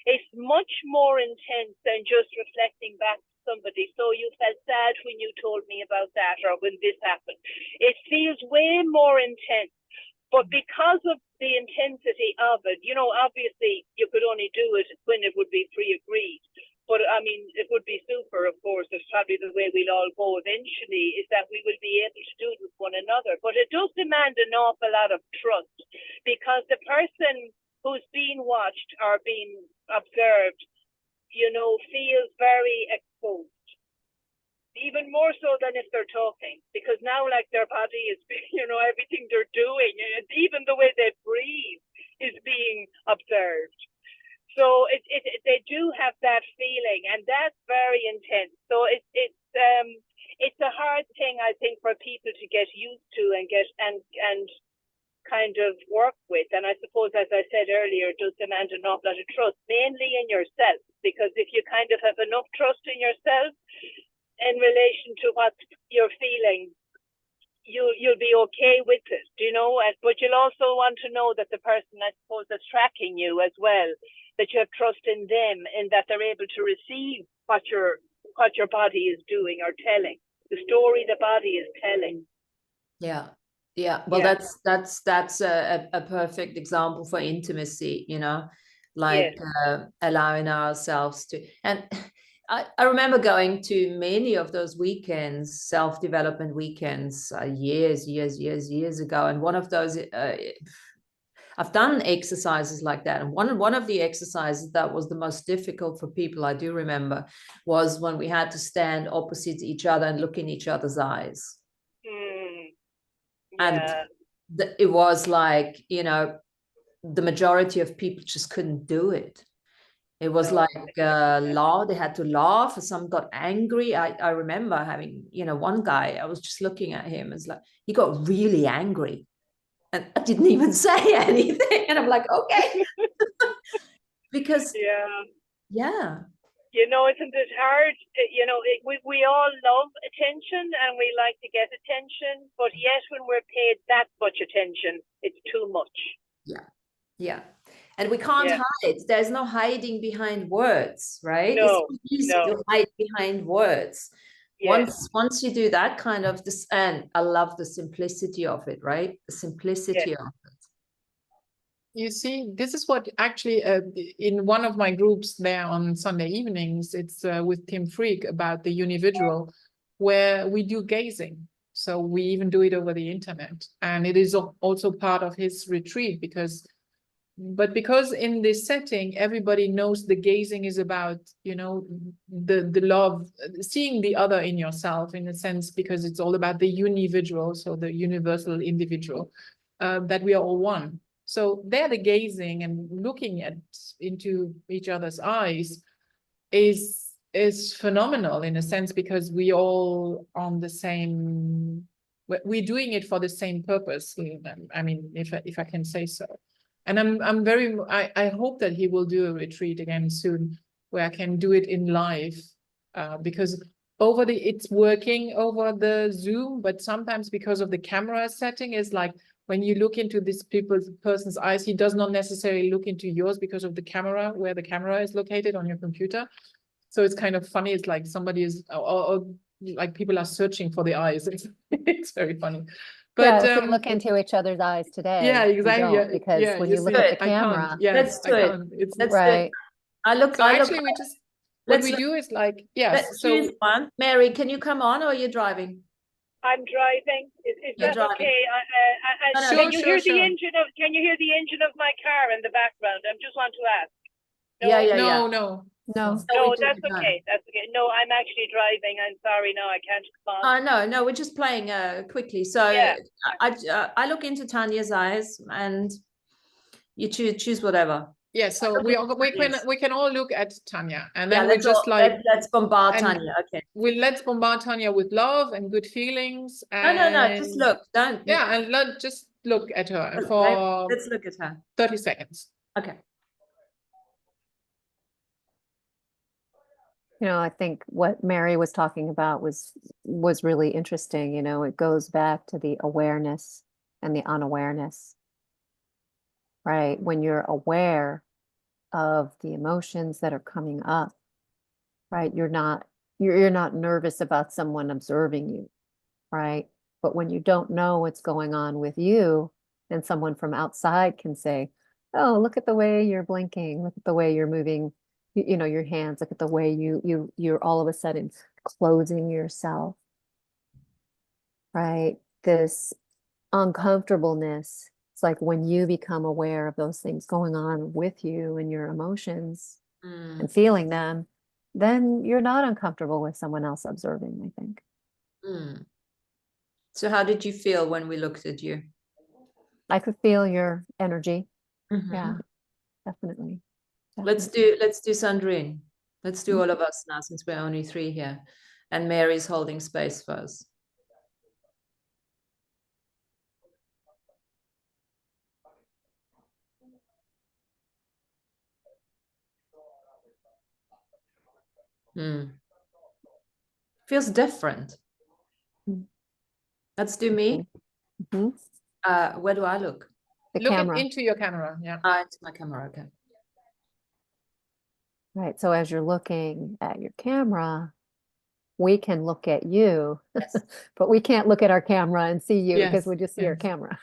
It's much more intense than just reflecting back to somebody. So you felt sad when you told me about that, or when this happened. It feels way more intense. But because of the intensity of it, you know, obviously you could only do it when it would be pre-agreed. But I mean, it would be super, of course. It's probably the way we'll all go eventually, is that we will be able to do it with one another. But it does demand an awful lot of trust, because the person who's being watched or being observed, you know, feels very exposed. Even more so than if they're talking, because now, like, their body is, you know, everything they're doing, and even the way they breathe is being observed. So they do have that feeling, and that's very intense. So it's a hard thing, I think, for people to get used to and get and kind of work with. And I suppose, as I said earlier, it does demand an awful lot of trust, mainly in yourself, because if you kind of have enough trust in yourself in relation to what you're feeling, you'll be okay with it, you know. But you'll also want to know that the person, I suppose, that's tracking you as well, that you have trust in them, and that they're able to receive what your body is doing or telling, the story the body is telling. Yeah. Well, Yeah. that's a perfect example for intimacy, you know, like allowing ourselves to. And I remember going to many of those weekends, self-development weekends, years ago. And one of those, I've done exercises like that. And one of the exercises that was the most difficult for people, I do remember, was when we had to stand opposite each other and look in each other's eyes. And it was like, you know, the majority of people just couldn't do it. It was like they had to laugh, or some got angry. I remember having, you know, one guy, I was just looking at him, it's like he got really angry and I didn't even say anything, and I'm like, okay. Because you know, isn't it hard? You know, we all love attention and we like to get attention, but yet when we're paid that much attention, it's too much. Yeah. And we can't hide. There's no hiding behind words, right? No, it's easy to hide behind words. Yes. Once you do that kind of this, and I love the simplicity of it, right? The simplicity of it. You see, this is what actually in one of my groups there on Sunday evenings, it's with Tim Freak about the unividual, where we do gazing. So we even do it over the internet. And it is also part of his retreat, because in this setting, everybody knows the gazing is about, you know, the love, seeing the other in yourself, in a sense, because it's all about the unividual, so the universal individual, that we are all one. So there, the gazing and looking into each other's eyes is phenomenal, in a sense, because we all on the same, we're doing it for the same purpose. I mean, if I can say so. And I hope that he will do a retreat again soon, where I can do it in live, because it's working over the Zoom, but sometimes because of the camera setting, is like, when you look into this person's eyes, he does not necessarily look into yours because of the camera, where the camera is located on your computer. So it's kind of funny. It's like somebody is, or like people are searching for the eyes. It's very funny. But if we look into each other's eyes today, yeah, exactly. Because when you look at the camera, let's do it. That's right. What we do is like, yes. So choose one. Mary, can you come on, or are you driving? I'm driving. Is that okay? Can you hear the engine of my car in the background? I just want to ask. No, that's okay. That's okay. No, I'm actually driving. I'm sorry. No, I can't come on. No, we're just playing quickly. So I look into Tanya's eyes, and you choose whatever. Yeah, so we can all look at Tanya, and then let's bombard Tanya. Okay. Let's bombard Tanya with love and good feelings. And no, just look. Don't. Yeah, and just look at her Okay, for let's look at her. 30 seconds. Okay. You know, I think what Mary was talking about was really interesting. You know, it goes back to the awareness and the unawareness, right? When you're aware of the emotions that are coming up, right? You're not nervous about someone observing you, right? But when you don't know what's going on with you, and someone from outside can say, "Oh, look at the way you're blinking. Look at the way you're moving, you know, your hands. Look at the way you're all of a sudden closing yourself." Right? This uncomfortableness. It's like when you become aware of those things going on with you and your emotions and feeling them, then you're not uncomfortable with someone else observing, I think. So how did you feel when we looked at you? I could feel your energy. Mm-hmm. Yeah, definitely. Let's do Sandrine. Let's do all of us now, since we're only 3 here. And Mary's holding space for us. Feels different. Let's do me. Where do I look? The Look camera. into your camera. Yeah. Into my camera. Okay. Right. So as you're looking at your camera, we can look at you, Yes. but we can't look at our camera and see you because Yes, we just see our yes. camera.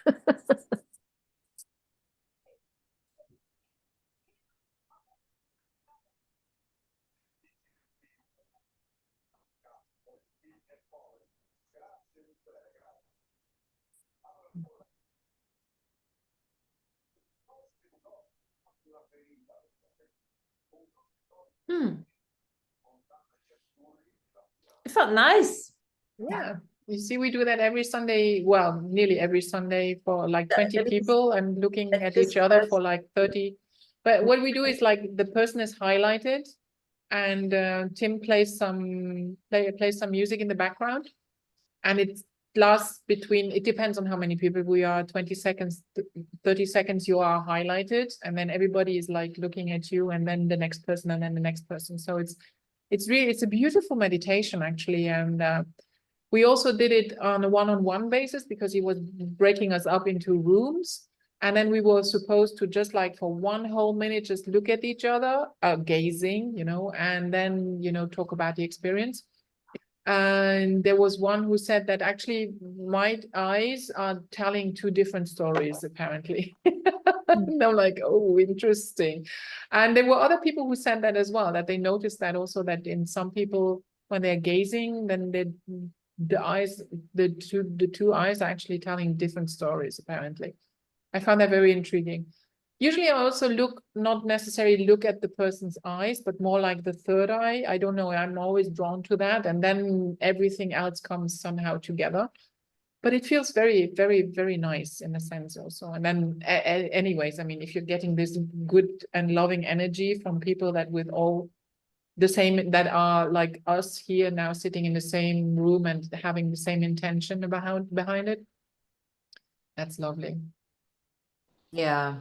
It felt nice. Yeah. You see, we do that every Sunday, well, nearly every Sunday for like 20 people and looking at each other for like 30. But what we do is like the person is highlighted and Tim plays some music in the background, and it lasts between, it depends on how many people we are, 20 seconds, 30 seconds you are highlighted, and then everybody is like looking at you, and then the next person, and then the next person. So it's a beautiful meditation actually. And we also did it on a one-on-one basis because he was breaking us up into rooms. And then we were supposed to just like for 1 whole minute, just look at each other, gazing, you know, and then, you know, talk about the experience. And there was one who said that actually my eyes are telling 2 different stories, apparently. And I'm like, oh, interesting. And there were other people who said that as well, that they noticed that also, that in some people, when they're gazing, then the two eyes are actually telling different stories, apparently. I found that very intriguing. Usually I also not necessarily look at the person's eyes, but more like the third eye. I don't know, I'm always drawn to that. And then everything else comes somehow together. But it feels very, very, very nice in a sense also. And then anyways, I mean, if you're getting this good and loving energy from people that with all the same, that are like us here now sitting in the same room and having the same intention behind it, that's lovely. Yeah.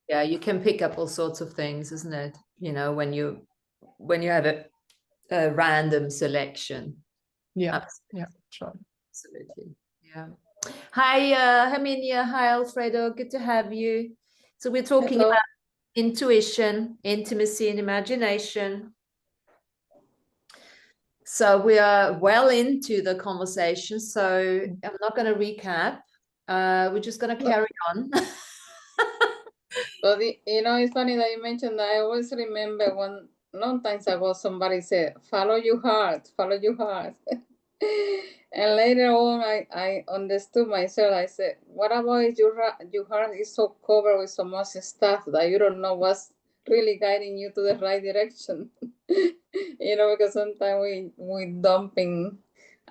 Yeah, you can pick up all sorts of things, isn't it? You know, when you have a random selection. Yeah. Absolutely. Yeah, sure. Absolutely. Yeah. Hi, Herminia. Hi, Alfredo. Good to have you. So we're talking about intuition, intimacy, and imagination. So we are well into the conversation. So I'm not going to recap. We're just going to carry on. But you know, it's funny that you mentioned that. I always remember one long time ago somebody said, "Follow your heart, follow your heart." And later on, I understood myself. I said, "What about if your heart is so covered with so much stuff that you don't know what's really guiding you to the right direction?" You know, because sometimes we dumping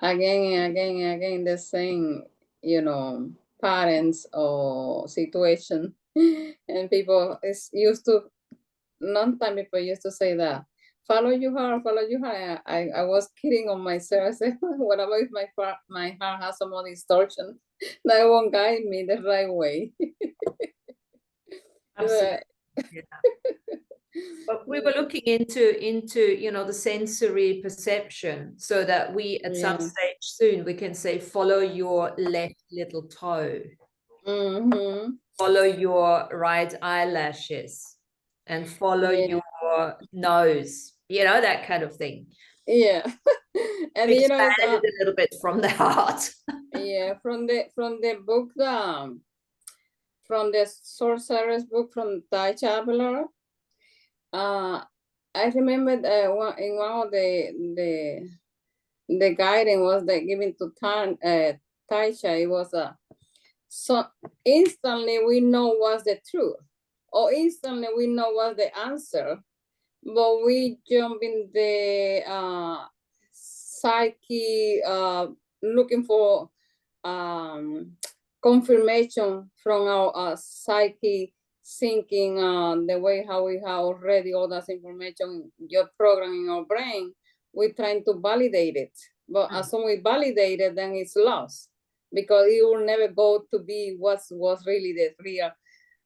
again and again and again the same, you know, patterns or situation. And people is used to, long time people used to say that, follow your heart, follow your heart. I was kidding on myself. I said, what about if my heart has some more distortion? that won't guide me the right way. Absolutely. Yeah. But we were looking into you know, the sensory perception, so that we at some stage soon we can say, follow your left little toe, follow your right eyelashes, and follow your nose, you know, that kind of thing. Yeah. And you know, expand it a little bit from the heart. Yeah, from the book, from the sorcerer's book from Tai Chapler. I remember in one of the guiding was that given to Taisha. It was so instantly we know what's the truth, or instantly we know what's the answer, but we jump in the psyche looking for confirmation from our psyche, thinking the way how we have already all that information, your program in our brain. We're trying to validate it, but as soon as we validate it, then it's lost, because it will never go to be what's really the real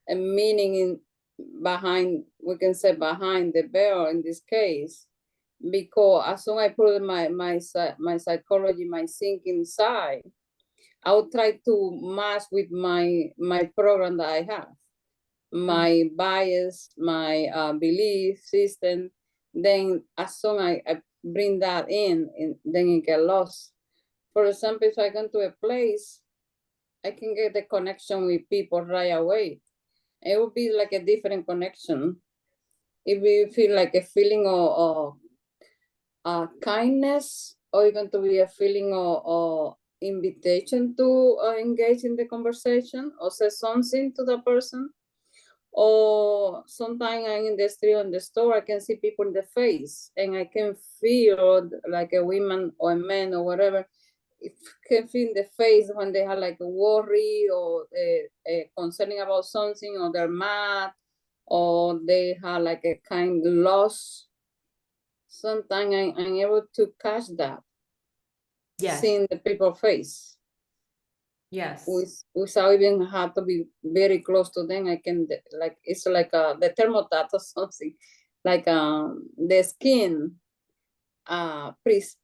meaning in behind, we can say, behind the veil in this case. Because as soon as I put my psychology, my thinking side, I would try to match with my program that I have, my bias, my belief system. Then as soon as I bring that in, then it get lost. For example, if I go to a place, I can get the connection with people right away. It will be like a different connection. If you feel like a feeling of kindness, or it's going to be a feeling of invitation to engage in the conversation or say something to the person. Or sometimes I'm in the street, on the store, I can see people in the face and I can feel like a woman or a man or whatever, it can feel in the face when they have like a worry or a concerning about something, or they're mad, or they have like a kind of loss. Sometimes I'm able to catch that. Yes. Seeing the people's face. Yes. Without even have to be very close to them, I can, like, it's like the thermotat or something, like the skin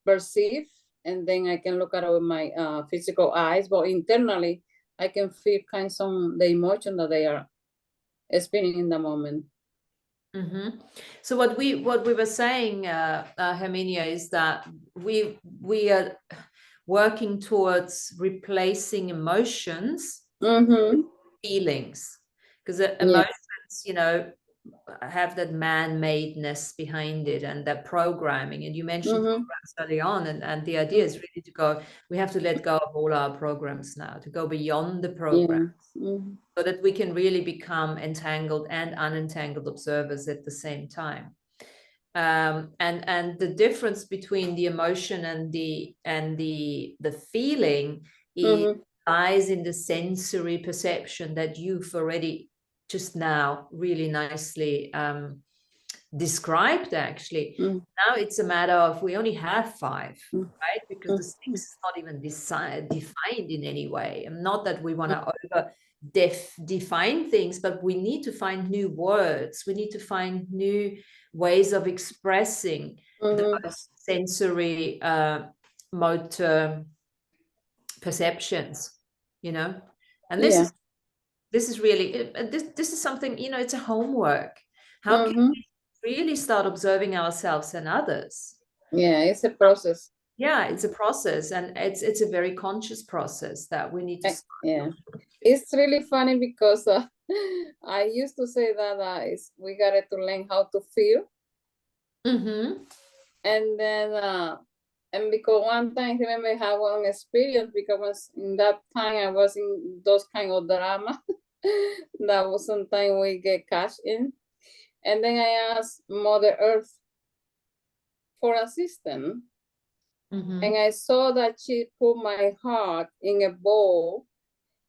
perceive, and then I can look at it with my physical eyes, but internally I can feel kind of the emotion that they are experiencing in the moment. Mm-hmm. So what we were saying, Herminia, is that we are working towards replacing emotions, feelings, because emotions, you know, have that man-madeness behind it and that programming. And you mentioned programs early on, and the idea is really to go, we have to let go of all our programs now, to go beyond the programs, so that we can really become entangled and unentangled observers at the same time. And the difference between the emotion and the feeling lies in the sensory perception that you've already just now really nicely described, actually. Now it's a matter of, we only have 5, right? Because the 6 is not even defined in any way. And not that we want to over define things, but we need to find new words. We need to find new ways of expressing those sensory motor perceptions, you know. And this is really, this is something, you know, it's a homework. How can we really start observing ourselves and others? Yeah, it's a process. Yeah, it's a process, and it's a very conscious process that we need to start. Yeah, it's really funny because I used to say that we got to learn how to feel. And then and because one time, remember, I had one experience, because in that time I was in those kind of drama that was sometimes we get cash in. And then I asked Mother Earth for assistance. And I saw that she put my heart in a bowl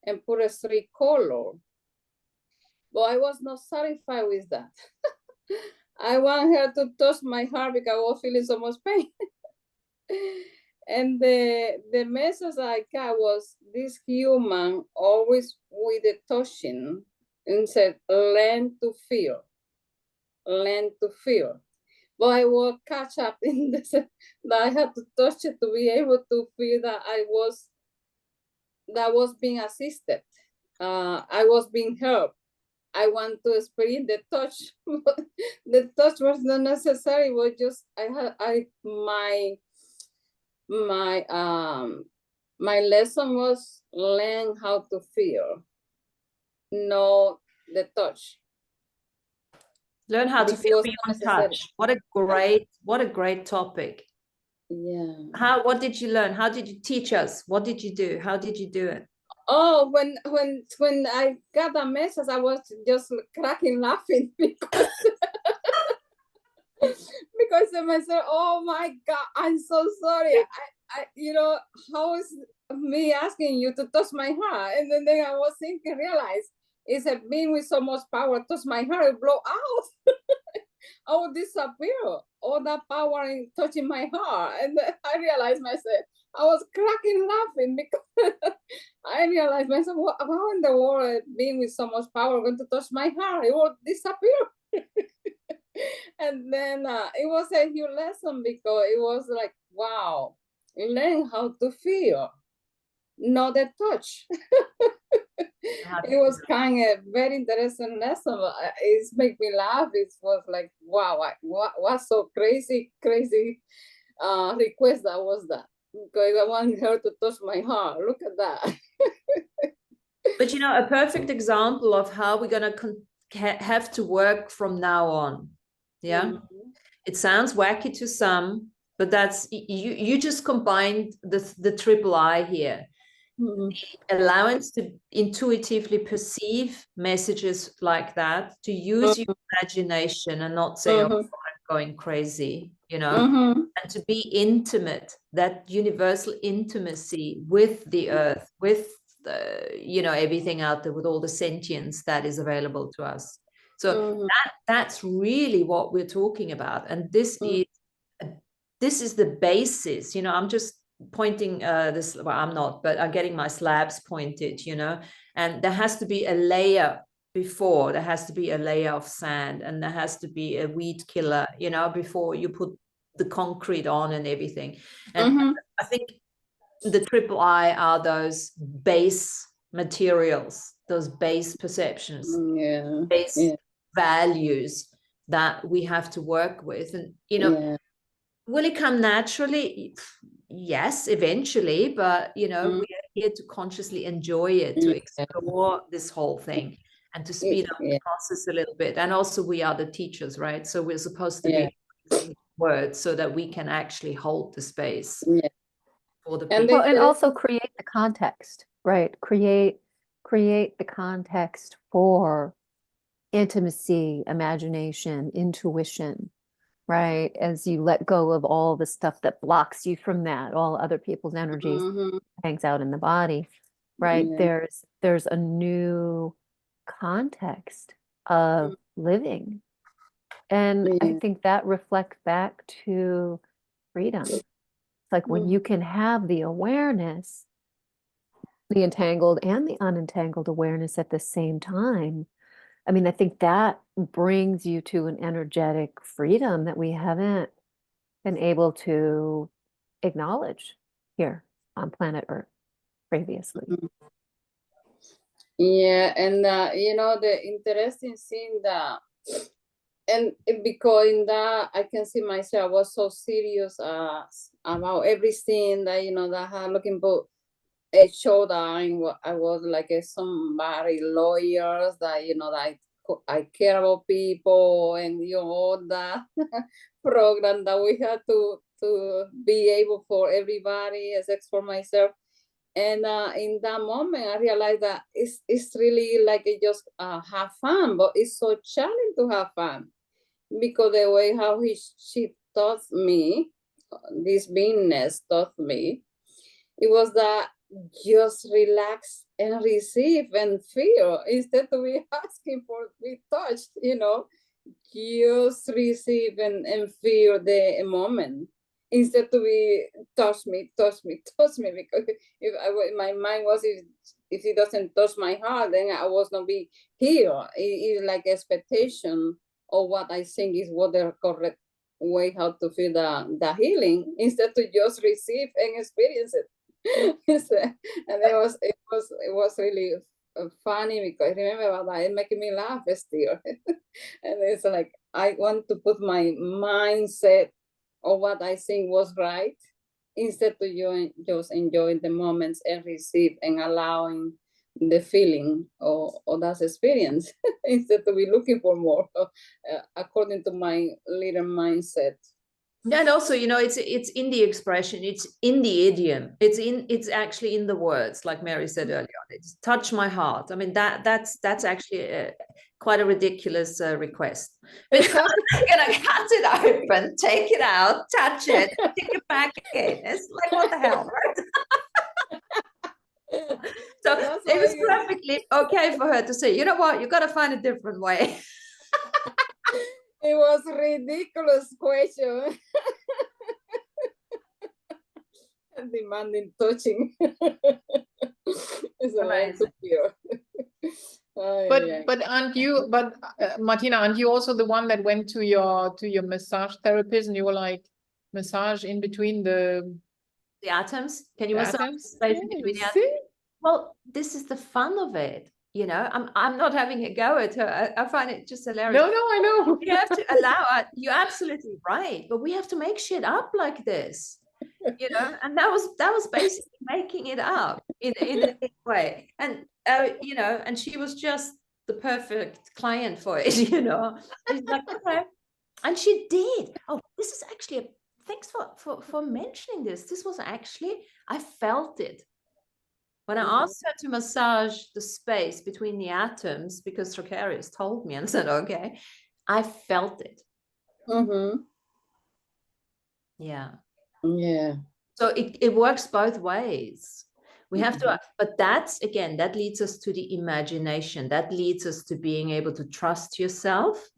and put a 3 color. But I was not satisfied with that. I want her to touch my heart because I was feeling so much pain. And the message I got was this human always with the touching and said, learn to feel, learn to feel. But I will catch up in this, that I had to touch it to be able to feel that I was being assisted. I was being helped. I want to experience the touch. The touch was not necessary. Was just my lesson was learn how to feel, know the touch. Learn how to feel Because beyond touch. What a great topic. Yeah. What did you learn? How did you teach us? What did you do? How did you do it? Oh, when I got that message, I was just cracking laughing because because I said, "Oh my God, I'm so sorry. How is me asking you to touch my heart?" And then I was thinking, realize it's a being with so much power touch my heart, it blow out. I would disappear. All that power in touching my heart. And then I realized myself, I was cracking laughing because I realized myself, how in the world being with so much power going to touch my heart? It will disappear. And then it was a huge lesson because it was like, wow, learn how to feel, not the touch. It was kind of very interesting lesson. It's make me laugh. It was like, wow, what so crazy request that was that. Because I want her to touch my heart. Look at that. But a perfect example of how we're going to have to work from now on. Yeah. Mm-hmm. It sounds wacky to some, but that's you just combined the triple I here. Mm-hmm. Allowance to intuitively perceive messages like that, to use mm-hmm. your imagination and not say, mm-hmm. oh, I'm going crazy, mm-hmm. and to be intimate, that universal intimacy with the earth, with everything out there, with all the sentience that is available to us. So mm-hmm. that's really what we're talking about. And this is the basis. I'm just pointing this, well, I'm not, but I'm getting my slabs pointed, and there has to be a layer before, there has to be a layer of sand, and there has to be a weed killer, before you put the concrete on and everything. And mm-hmm. I think the triple I are those base materials, those base perceptions, base values that we have to work with. And, will it come naturally? Yes, eventually, but we are here to consciously enjoy it, to explore this whole thing, and to speed up the process a little bit. And also, we are the teachers, right? So we're supposed to be using words so that we can actually hold the space for the people. And also create the context, right? Create the context for intimacy, imagination, intuition. Right, as you let go of all the stuff that blocks you from that, all other people's energies mm-hmm. hangs out in the body, right? There's a new context of living, and I think that reflects back to freedom. It's like when you can have the awareness, the entangled and the unentangled awareness at the same time. I mean, I think that brings you to an energetic freedom that we haven't been able to acknowledge here on planet Earth previously. Yeah, and the interesting thing that, and because in that I can see myself, I was so serious about everything that that I had looking for a showdown. I was like somebody lawyers that that I care about people, and all that program that we had to be able for everybody except for myself. And in that moment, I realized that it's really like it just have fun, but it's so challenging to have fun because the way how she taught me, this beingness taught me, it was that just relax and receive and feel instead of be asking for be touched, just receive and feel the moment. instead to be touch me, because if my mind was if it doesn't touch my heart, then I was not be here. It's like expectation of what I think is what the correct way how to feel the healing, instead to just receive and experience it. And it was really funny, because I remember that it making me laugh still. And it's like I want to put my mindset of what I think was right, instead to just enjoy the moments and receive and allowing the feeling or that experience, instead to be looking for more, according to my little mindset. Yeah, and also, it's in the expression, it's in the idiom, it's actually in the words, like Mary said earlier on. It's touch my heart. I mean, that's actually quite a ridiculous request. Because I'm gonna cut it open, take it out, touch it, take it back again. It's like, what the hell, right? So it was perfectly okay for her to say, you know what, you got to find a different way. It was a ridiculous question. Demanding touching. So Amazing. But aren't you, Martina, aren't you also the one that went to your massage therapist and you were like, massage in between the atoms? Can you massage atoms? space in between the atoms? Well, this is the fun of it. I'm not having a go at her. I find it just hilarious. No, I know. You have to allow it. You're absolutely right. But we have to make shit up like this, and that was basically making it up in a way. And and she was just the perfect client for it, She's like, okay. And she did. Oh, this is actually thanks for mentioning this. This was actually, I felt it. When I asked her to massage the space between the atoms, because Trocarius told me, and said, okay, I felt it. Mm-hmm. Yeah. Yeah. So it works both ways. We have to, but that's, again, that leads us to the imagination. That leads us to being able to trust yourself,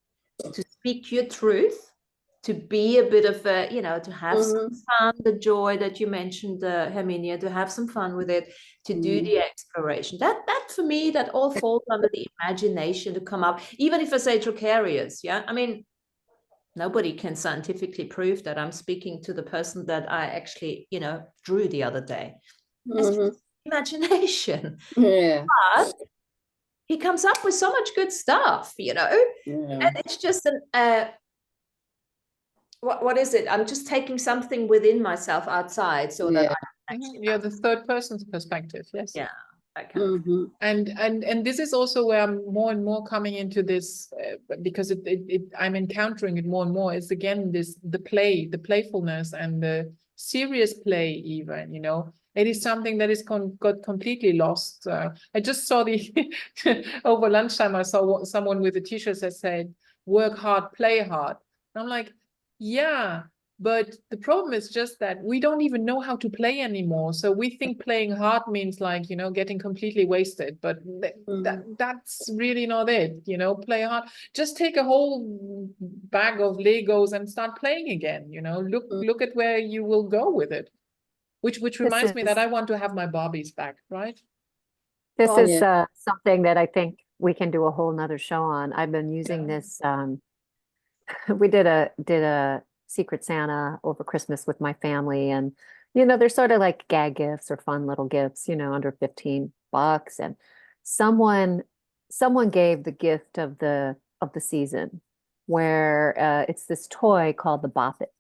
to speak your truth, to be a bit of a, to have some fun, the joy that you mentioned, Herminia, to have some fun with it, to do the exploration. That for me, that all falls under the imagination to come up. Even if I say Trocarius, yeah, I mean, nobody can scientifically prove that I'm speaking to the person that I actually, drew the other day. It's just imagination. Yeah. But he comes up with so much good stuff, Yeah. and it's just what is it? I'm just taking something within myself outside, so that you're the third person's perspective. Yes. Yeah. Okay. And this is also where I'm more and more coming into this, because I'm encountering it more and more. It's again the playfulness and the serious play even, It is something that is got completely lost. I just saw over lunchtime, I saw someone with a t-shirt that said, work hard, play hard. And I'm like, yeah, but the problem is just that we don't even know how to play anymore. So we think playing hard means like, getting completely wasted, but that's really not it, play hard. Just take a whole bag of Legos and start playing again, look at where you will go with it. Which reminds me that I want to have my Barbies back, right? This is something that I think we can do a whole nother show on. I've been using this. We did a Secret Santa over Christmas with my family, and they're sort of like gag gifts or fun little gifts, under $15. And someone gave the gift of the season, where it's this toy called the Bop It.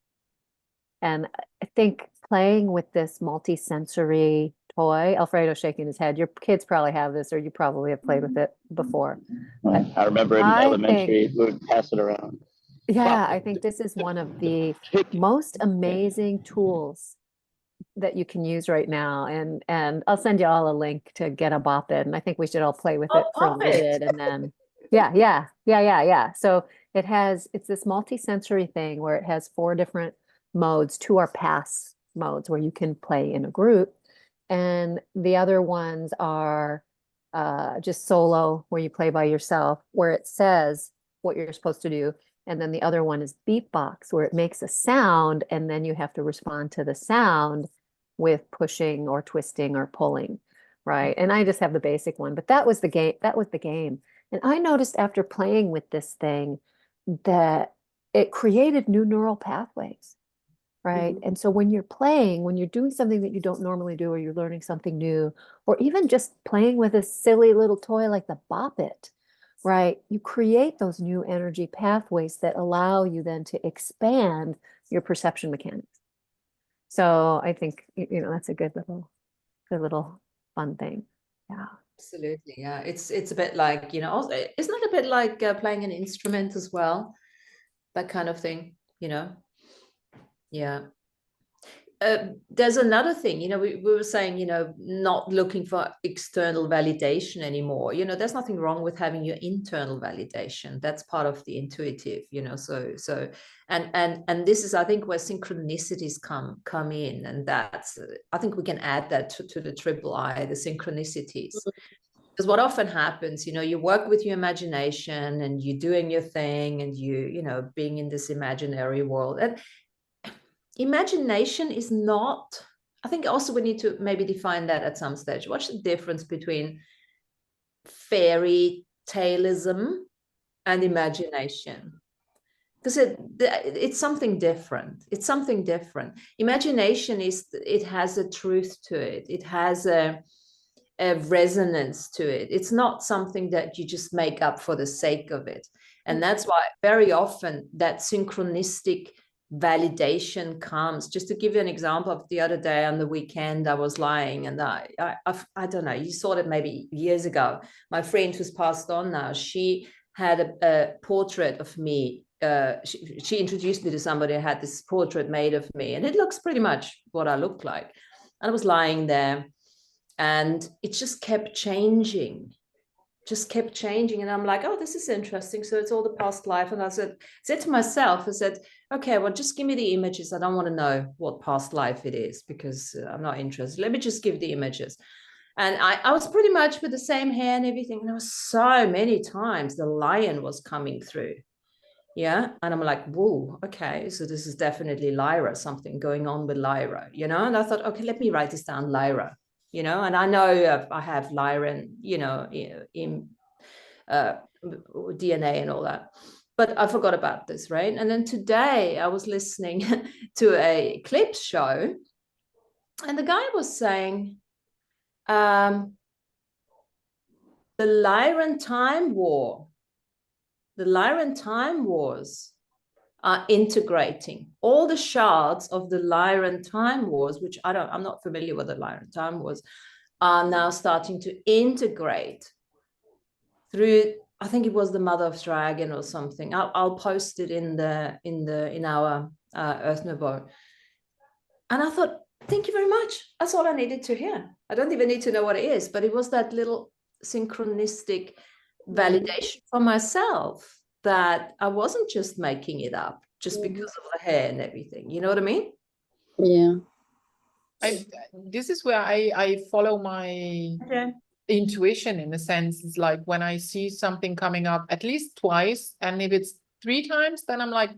And I think playing with this multi-sensory toy, Alfredo shaking his head, your kids probably have this, or you probably have played with it before. I remember in elementary, we would pass it around. Yeah, I think this is one of the most amazing tools that you can use right now. And I'll send you all a link to get a Bop It. And I think we should all play with it for a little bit. And then, yeah. So it's this multi-sensory thing where it has 4 different modes. 2 are pass modes where you can play in a group. And the other ones are just solo, where you play by yourself, where it says what you're supposed to do. And then the other one is beatbox, where it makes a sound and then you have to respond to the sound with pushing or twisting or pulling, right? And I just have the basic one, but that was the game. That was the game. And I noticed after playing with this thing that it created new neural pathways, right? And so when you're playing, when you're doing something that you don't normally do, or you're learning something new, or even just playing with a silly little toy like the Bop It, right? You create those new energy pathways that allow you then to expand your perception mechanics. So I think, you know, that's a good little fun thing. Yeah. Absolutely. Yeah. It's a bit like, you know, also, isn't it a bit like playing an instrument as well? That kind of thing, you know? Yeah. There's another thing, you know, we were saying, you know, not looking for external validation anymore. You know, there's nothing wrong with having your internal validation. That's part of the intuitive, you know, and this is, I think, where synchronicities come in. And that's, I think we can add that to the triple I, the synchronicities. Because what often happens, you know, you work with your imagination and you're doing your thing and you know, being in this imaginary world. And imagination is not, I think also we need to maybe define that at some stage. What's the difference between fairy taleism and imagination? Because it's something different. It's something different. Imagination it has a truth to it. It has a resonance to it. It's not something that you just make up for the sake of it. And that's why very often that synchronistic validation comes. Just to give you an example, of the other day on the weekend, I was lying and I don't know, you saw it maybe years ago. My friend who's passed on now, she had a portrait of me. She introduced me to somebody who had this portrait made of me, and it looks pretty much what I look like. And I was lying there, and it just kept changing. And I'm like, oh, this is interesting. So it's all the past life. And I said to myself, I said, okay, well, just give me the images. I don't want to know what past life it is because I'm not interested. Let me just give the images. And I was pretty much with the same hair and everything. And there was so many times the lion was coming through. Yeah. And I'm like, whoa, okay. So this is definitely Lyra, something going on with Lyra, you know? And I thought, okay, let me write this down, Lyra, you know? And I know I have Lyra, you know, in DNA and all that. But I forgot about this, right? And then today I was listening to a eclipse show, and the guy was saying, the Lyran time wars are integrating. All the shards of the Lyran time wars, which I'm not familiar with the Lyran time wars, are now starting to integrate through, I think it was the Mother of Dragon or something. I'll post it in our Earth Nouveau. And I thought, thank you very much. That's all I needed to hear. I don't even need to know what it is, but it was that little synchronistic validation for myself that I wasn't just making it up just because of the hair and everything. You know what I mean? Yeah. This is where I follow my intuition, in a sense. It's like when I see something coming up at least twice, and if it's 3 times, then I'm like,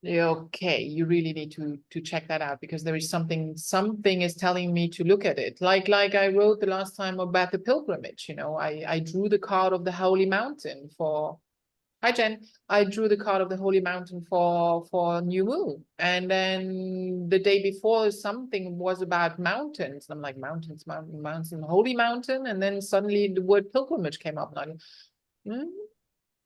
okay, you really need to check that out, because there is something is telling me to look at it. Like I wrote the last time about the pilgrimage, you know, I drew the card of the Holy Mountain for, hi Jen, I drew the card of the Holy Mountain for New Moon, and then the day before something was about mountains. I'm like, mountains, Holy Mountain, and then suddenly the word pilgrimage came up, and I'm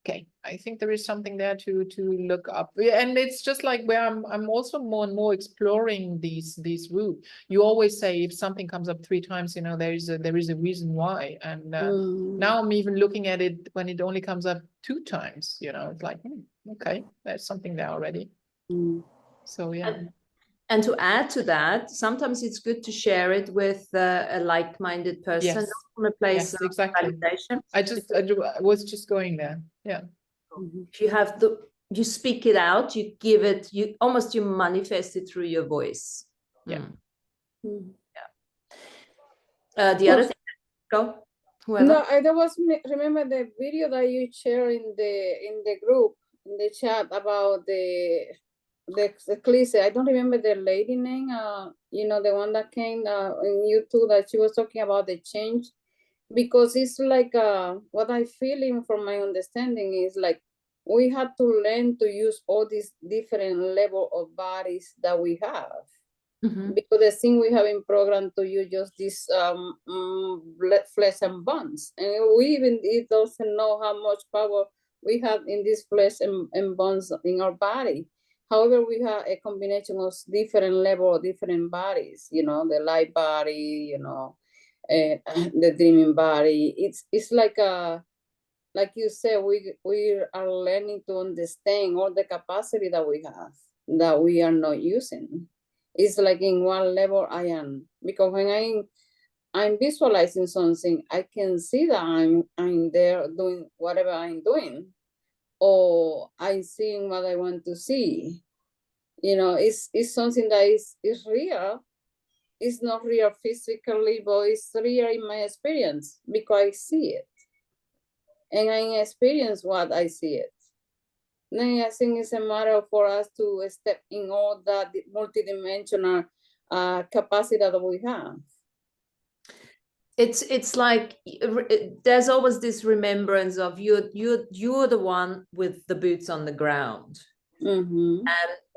okay, I think there is something there to look up. And it's just like where I'm also more and more exploring these route. You always say if something comes up 3 times, you know, there is a reason why. And now I'm even looking at it when it only comes up 2 times, you know, it's like, okay, there's something there already. So yeah. And to add to that, sometimes it's good to share it with a like-minded person, Yes. from a place Yes, of exactly. validation. I was just going there. Yeah. If you have you speak it out, you give it, you manifest it through your voice. Yeah. Yeah. The other thing, go. Whoever. No, there was, remember the video that you share in the group in the chat about the eclipse. I don't remember the lady name. You know, the one that came in YouTube, that she was talking about the change, because it's like what I feeling from my understanding is like we have to learn to use all these different level of bodies that we have. Because the thing we have in program to use just this flesh and bones, and we even it doesn't know how much power we have in this flesh and bones in our body. However, we have a combination of different level, different bodies. You know, the light body. You know, the dreaming body. It's like a, like you said, we are learning to understand all the capacity that we have that we are not using. It's like in one level I am, because when I'm visualizing something, I can see that I'm there doing whatever I'm doing, or I'm seeing what I want to see. You know, it's something that is real. It's not real physically, but it's real in my experience because I see it. And I experience what I see it. Then I think it's a matter for us to step in all that multidimensional capacity that we have. It's like there's always this remembrance of you're the one with the boots on the ground. And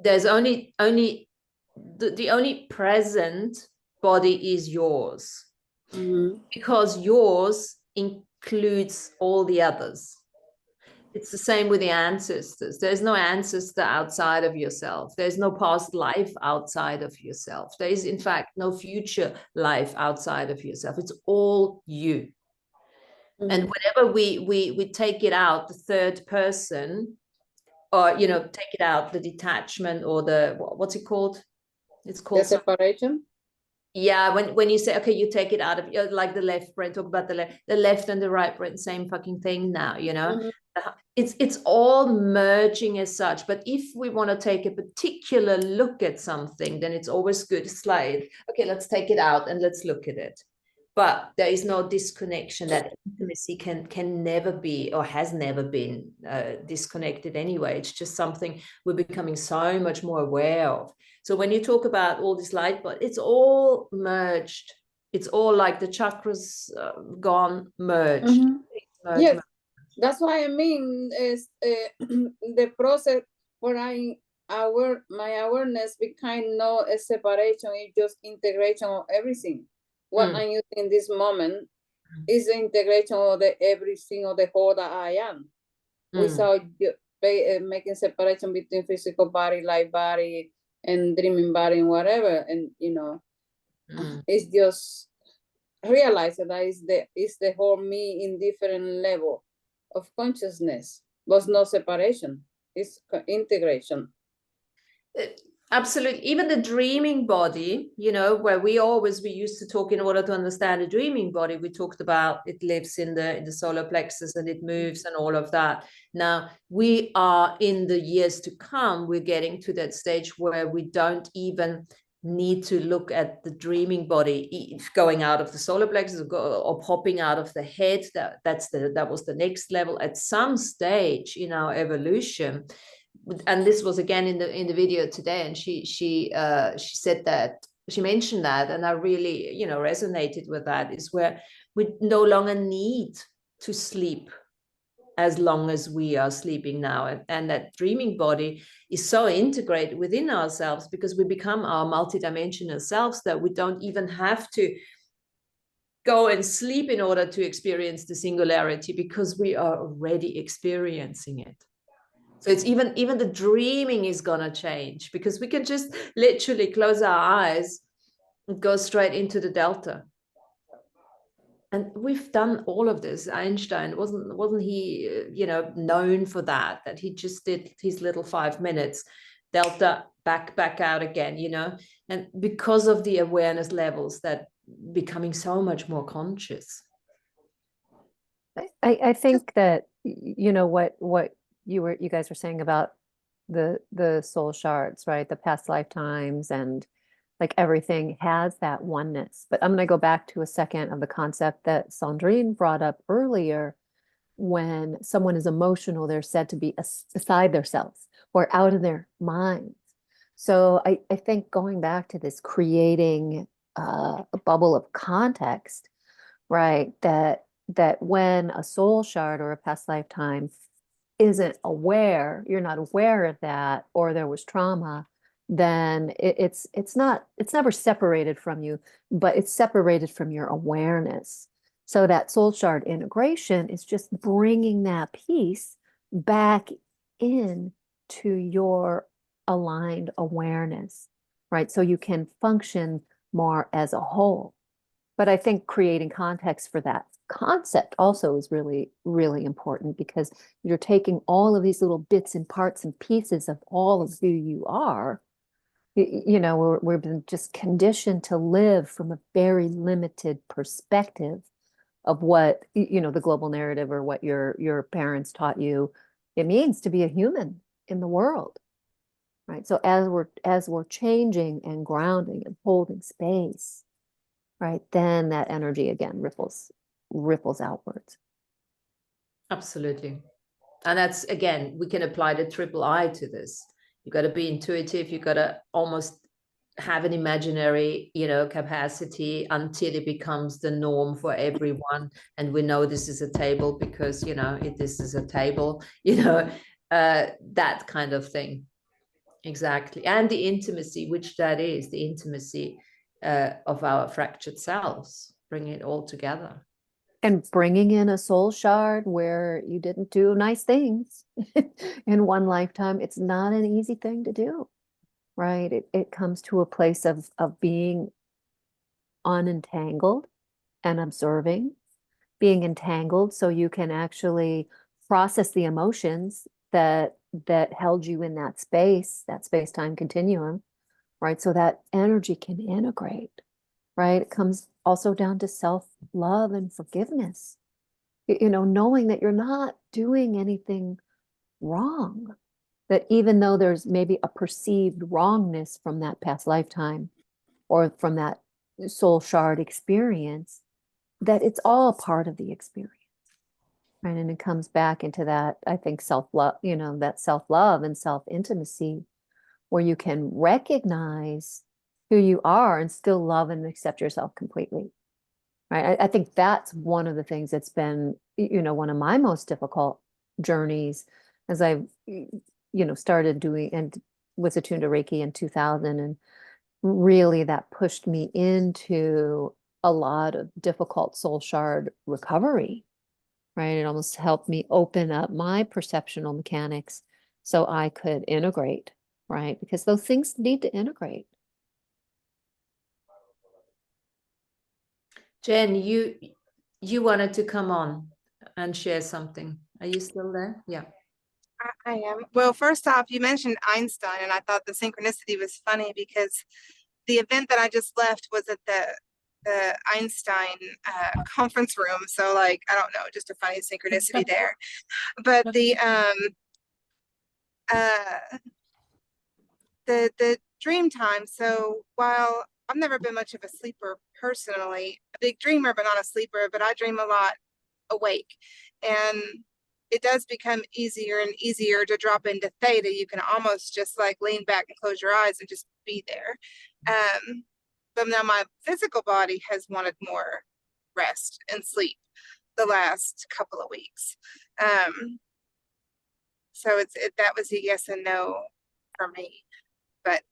there's only the only present body is yours, because yours includes all the others. It's the same with the ancestors. There's no ancestor outside of yourself. There's no past life outside of yourself. There is, in fact, no future life outside of yourself. It's all you. And whenever we take it out, the third person, or, you know, take it out, the detachment, or the, what's it called? It's called the separation. Yeah, when you say, okay, you take it out of, like the left brain, talk about the left and the right brain, same fucking thing now, you know. It's all merging as such. But if we want to take a particular look at something, then it's always good. It's like, okay, let's take it out and let's look at it. But there is no disconnection. That intimacy can never be, or has never been, disconnected anyway. It's just something we're becoming so much more aware of. So when you talk about all this light, but it's all merged. It's all like the chakras gone merged. Yes, merged. That's what I mean is the process where my awareness became no separation, it's just integration of everything. What I'm using in this moment is the integration of the everything of the whole that I am, without making separation between physical body, light body, and dreaming body, and whatever. And you know, it's just realize that is the whole me in different level of consciousness. There's no separation. It's integration. Absolutely. Even the dreaming body, you know, where we used to talk, in order to understand the dreaming body, we talked about it lives in the solar plexus and it moves and all of that. Now we are, in the years to come, we're getting to that stage where we don't even need to look at the dreaming body going out of the solar plexus or popping out of the head. That was the next level at some stage in our evolution. And this was again in the video today, and she said that, she mentioned that, and I really, you know, resonated with that, is where we no longer need to sleep as long as we are sleeping now, and that dreaming body is so integrated within ourselves, because we become our multidimensional selves, that we don't even have to go and sleep in order to experience the singularity, because we are already experiencing it. So it's even the dreaming is gonna change, because we can just literally close our eyes and go straight into the delta. And we've done all of this. Einstein, wasn't he, you know, known for that he just did his little 5 minutes, delta, back out again, you know, and because of the awareness levels that becoming so much more conscious. I think that, you know, what you guys were saying about the soul shards, right? The past lifetimes, and like everything has that oneness. But I'm going to go back to a second of the concept that Sandrine brought up earlier when someone is emotional, they're said to be beside themselves or out of their minds. So I think going back to this creating a bubble of context, right? That when a soul shard or a past lifetime isn't aware, you're not aware of that, or there was trauma, then it's never separated from you, but it's separated from your awareness. So that soul shard integration is just bringing that piece back in to your aligned awareness, right? So you can function more as a whole. But I think creating context for that concept also is really, really important, because you're taking all of these little bits and parts and pieces of all of who you are. You know, we've been just conditioned to live from a very limited perspective of what, you know, the global narrative or what your parents taught you it means to be a human in the world, right? So as we're changing and grounding and holding space, right, then that energy again ripples outwards. Absolutely. And that's, again, we can apply the triple I to this. You got to be intuitive. You got to almost have an imaginary, you know, capacity until it becomes the norm for everyone. And we know this is a table because, you know, this is a table, you know, that kind of thing. Exactly. And the intimacy, which that is, the intimacy of our fractured selves, bring it all together. And bringing in a soul shard where you didn't do nice things in one lifetime, it's not an easy thing to do, right? It comes to a place of being unentangled and observing, being entangled so you can actually process the emotions that held you in that space-time continuum, right? So that energy can integrate, right? It comes also down to self-love and forgiveness, you know, knowing that you're not doing anything wrong, that even though there's maybe a perceived wrongness from that past lifetime or from that soul shard experience, that it's all part of the experience, right? And it comes back into that, I think, self-love, you know, that self-love and self-intimacy, where you can recognize who you are and still love and accept yourself completely, right? I think that's one of the things that's been, you know, one of my most difficult journeys as I've, you know, started doing and was attuned to Reiki in 2000. And really that pushed me into a lot of difficult soul shard recovery, right? It almost helped me open up my perceptual mechanics so I could integrate, right? Because those things need to integrate. Jen, you wanted to come on and share something. Are you still there? Yeah. I am. Well, first off, you mentioned Einstein, and I thought the synchronicity was funny because the event that I just left was at the Einstein conference room. So, like, I don't know, just a funny synchronicity there. But the dream time. So while I've never been much of a sleeper personally, a big dreamer, but not a sleeper, but I dream a lot awake. And it does become easier and easier to drop into theta. You can almost just like lean back and close your eyes and just be there. But now my physical body has wanted more rest and sleep the last couple of weeks. So that was a yes and no for me. But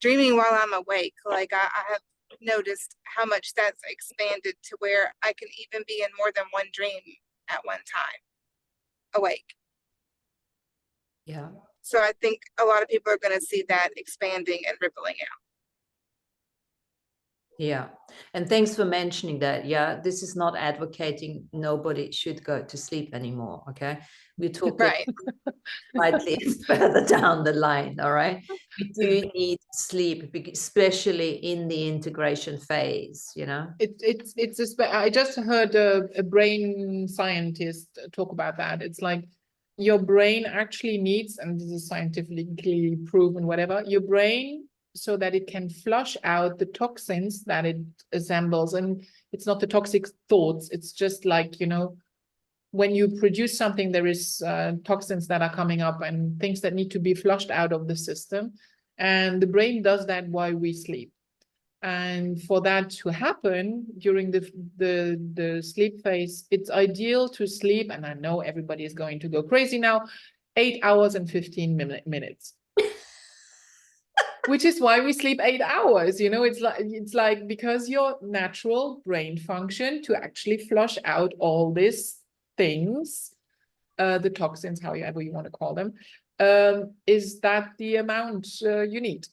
dreaming while I'm awake, like I have noticed how much that's expanded to where I can even be in more than one dream at one time, awake. Yeah. So I think a lot of people are going to see that expanding and rippling out. Yeah. And thanks for mentioning that. Yeah. This is not advocating nobody should go to sleep anymore. Okay. We're talking Right. slightly further down the line. All right. We do need sleep, especially in the integration phase, you know. I just heard a brain scientist talk about that. It's like your brain actually needs, and this is scientifically proven, whatever, your brain, so that it can flush out the toxins that it assembles. And it's not the toxic thoughts. It's just like, you know, when you produce something, there is toxins that are coming up and things that need to be flushed out of the system. And the brain does that while we sleep. And for that to happen during the sleep phase, it's ideal to sleep. And I know everybody is going to go crazy now, 8 hours and 15 minutes. Which is why we sleep 8 hours. You know, it's like because your natural brain function to actually flush out all these things, the toxins, however you want to call them, is that the amount you need.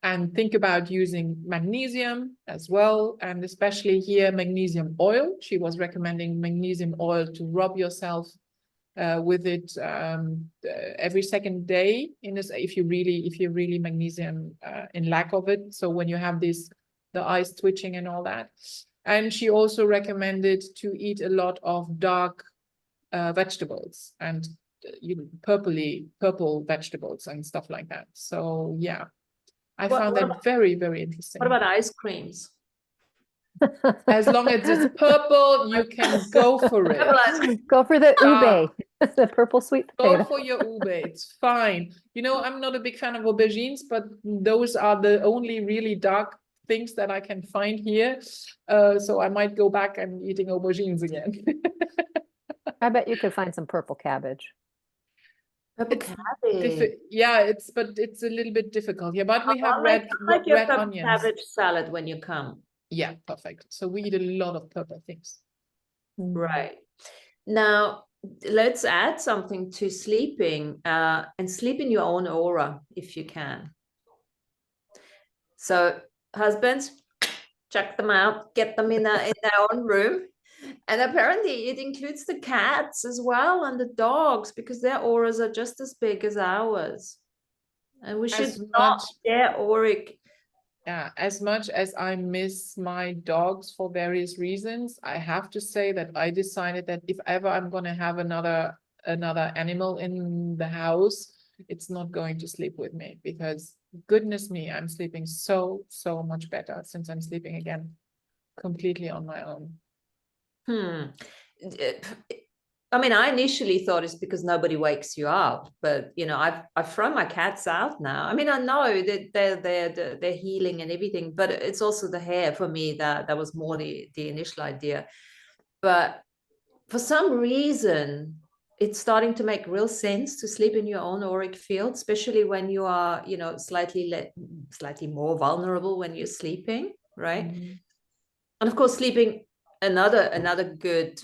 And think about using magnesium as well, and especially here magnesium oil. She was recommending magnesium oil to rub yourself with it every second day in this, if you're really magnesium in lack of it. So when you have the eyes twitching and all that. And she also recommended to eat a lot of dark vegetables and purple vegetables and stuff like that. So yeah, I found that very, very interesting. What about ice creams? As long as it's purple, you can go for it. Go for the ube, the purple sweet potato. Go for your ube, it's fine. You know, I'm not a big fan of aubergines, but those are the only really dark things that I can find here. So I might go back and eating aubergines again. I bet you could find some purple cabbage. Yeah, it's a little bit difficult. Yeah, but we have red onions. Cabbage salad when you come. Yeah, perfect. So we eat a lot of purple things. Right. Now, let's add something to sleeping and sleep in your own aura if you can. So husbands, check them out, get them in their own room. And apparently it includes the cats as well and the dogs, because their auras are just as big as ours. And we should not share auric. Yeah, as much as I miss my dogs for various reasons, I have to say that I decided that if ever I'm going to have another animal in the house, it's not going to sleep with me, because goodness me, I'm sleeping so much better since I'm sleeping again completely on my own. I mean, I initially thought it's because nobody wakes you up, but you know, I've thrown my cats out now. I mean, I know that they're healing and everything, but it's also the hair for me that was more the initial idea. But for some reason, it's starting to make real sense to sleep in your own auric field, especially when you are, you know, slightly more vulnerable when you're sleeping, right? And of course, sleeping. Another good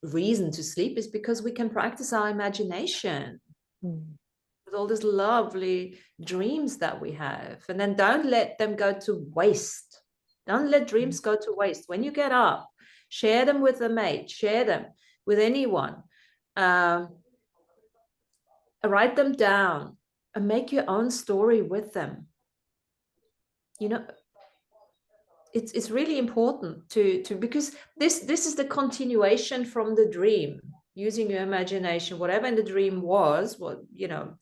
reason to sleep is because we can practice our imagination with all these lovely dreams that we have. And then don't let them go to waste. Don't let dreams go to waste. When you get up, share them with a mate, share them with anyone. Write them down and make your own story with them. You know, it's really important to because this is the continuation from the dream, using your imagination. Whatever in the dream was, what, you know,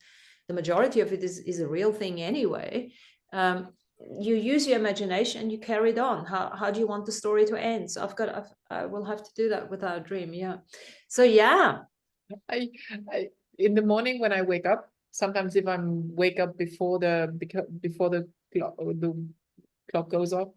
the majority of it is a real thing anyway. You use your imagination and you carry it on. How do you want the story to end? So I will have to do that with our dream. Yeah. So yeah, I in the morning when I wake up, sometimes if I'm wake up before the clock goes off,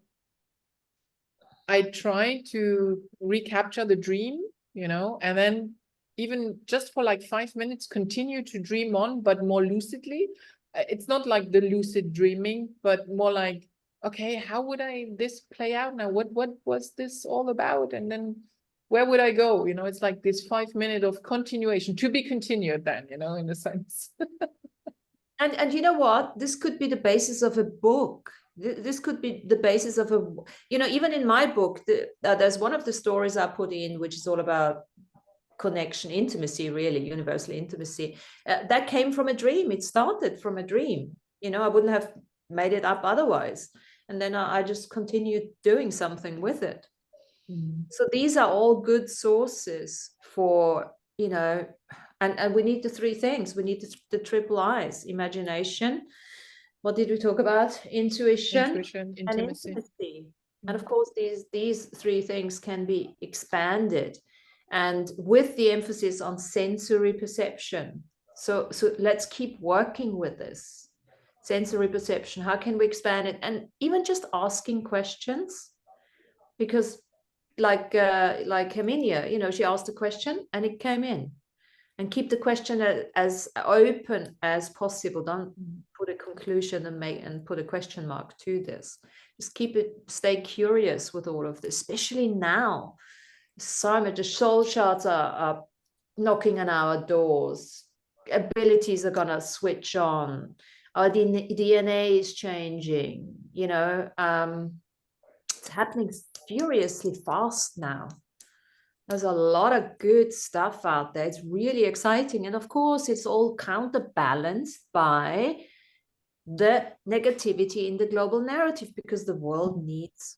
I try to recapture the dream, you know, and then even just for like 5 minutes, continue to dream on, but more lucidly. It's not like the lucid dreaming, but more like, okay, how would this play out now? What was this all about? And then where would I go? You know, it's like this 5 minute of continuation, to be continued then, you know, in a sense. and you know what? This could be the basis of a book. This could be the basis of a, you know, even in my book, there's one of the stories I put in, which is all about connection, intimacy, really, universal intimacy. That came from a dream. It started from a dream. You know, I wouldn't have made it up otherwise. And then I just continued doing something with it. So these are all good sources for, you know, and we need the three things. We need the triple I's: imagination. What did we talk about? Intuition, intimacy. and intimacy. And of course, these three things can be expanded. and with the emphasis on sensory perception. So let's keep working with this sensory perception. How can we expand it? And even just asking questions, because like Herminia, you know, she asked a question and it came in. And keep the question as open as possible. Don't put a conclusion and put a question mark to this. Just stay curious with all of this, especially now. So much, the soul shards are knocking on our doors. Abilities are gonna switch on. Our DNA is changing, you know. It's happening furiously fast now. There's a lot of good stuff out there. It's really exciting. And of course, it's all counterbalanced by the negativity in the global narrative, because the world needs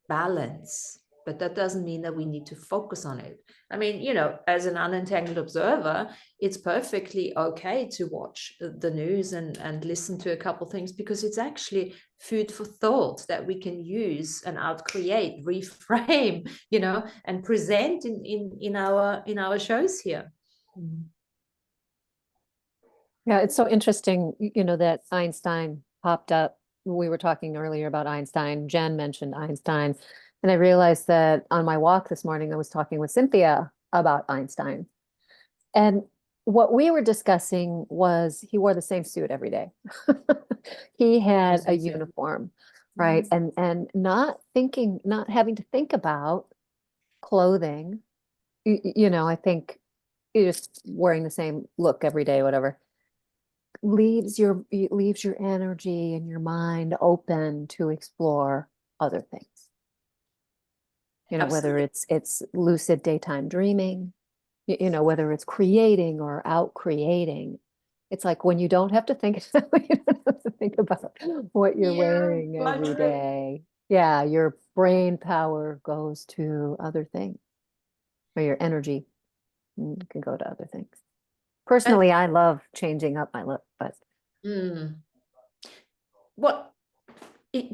balance. But that doesn't mean that we need to focus on it. I mean, you know, as an unentangled observer, it's perfectly okay to watch the news and listen to a couple things, because it's actually food for thought that we can use and outcreate, reframe, you know, and present in our shows here. Yeah, it's so interesting, you know, that Einstein popped up. We were talking earlier about Einstein. Jen mentioned Einstein. And I realized that on my walk this morning, I was talking with Cynthia about Einstein. And what we were discussing was he wore the same suit every day. He had a uniform, right? And not having to think about clothing. You know, I think just wearing the same look every day, whatever, leaves your energy and your mind open to explore other things. You know, Absolutely. whether it's lucid daytime dreaming, you know, whether it's creating or out creating. It's like when you don't have to think, you don't have to think about what you're wearing every day. Yeah, your brain power goes to other things, or your energy can go to other things. Personally, I love changing up my look, but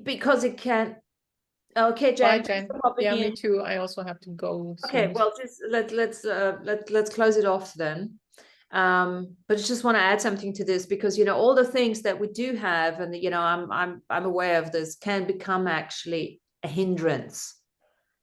because it can. Okay, Jen. Bye, Jen. Yeah, me too. I also have to go soon. Okay, well, just let's close it off then. But I just want to add something to this, because you know, all the things that we do have, and you know, I'm aware of this, can become actually a hindrance,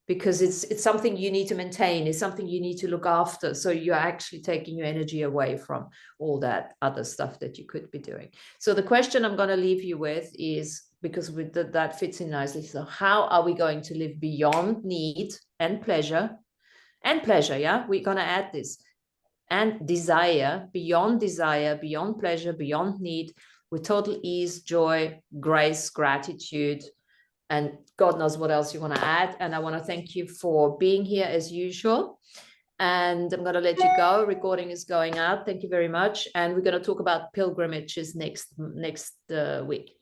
because it's something you need to maintain, it's something you need to look after. So you're actually taking your energy away from all that other stuff that you could be doing. So the question I'm going to leave you with is, because that fits in nicely. So how are we going to live beyond need and pleasure? And pleasure, yeah, we're going to add this. And desire, beyond pleasure, beyond need, with total ease, joy, grace, gratitude, and God knows what else you want to add. And I want to thank you for being here as usual. And I'm going to let you go. Recording is going out. Thank you very much. And we're going to talk about pilgrimages next week.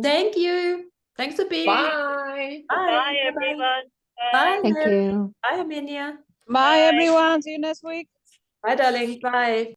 Thank you. Thanks for being here. Bye. Bye, everyone. Bye. thank you. Bye, Herminia. Bye, everyone. See you next week. Bye, darling. Bye.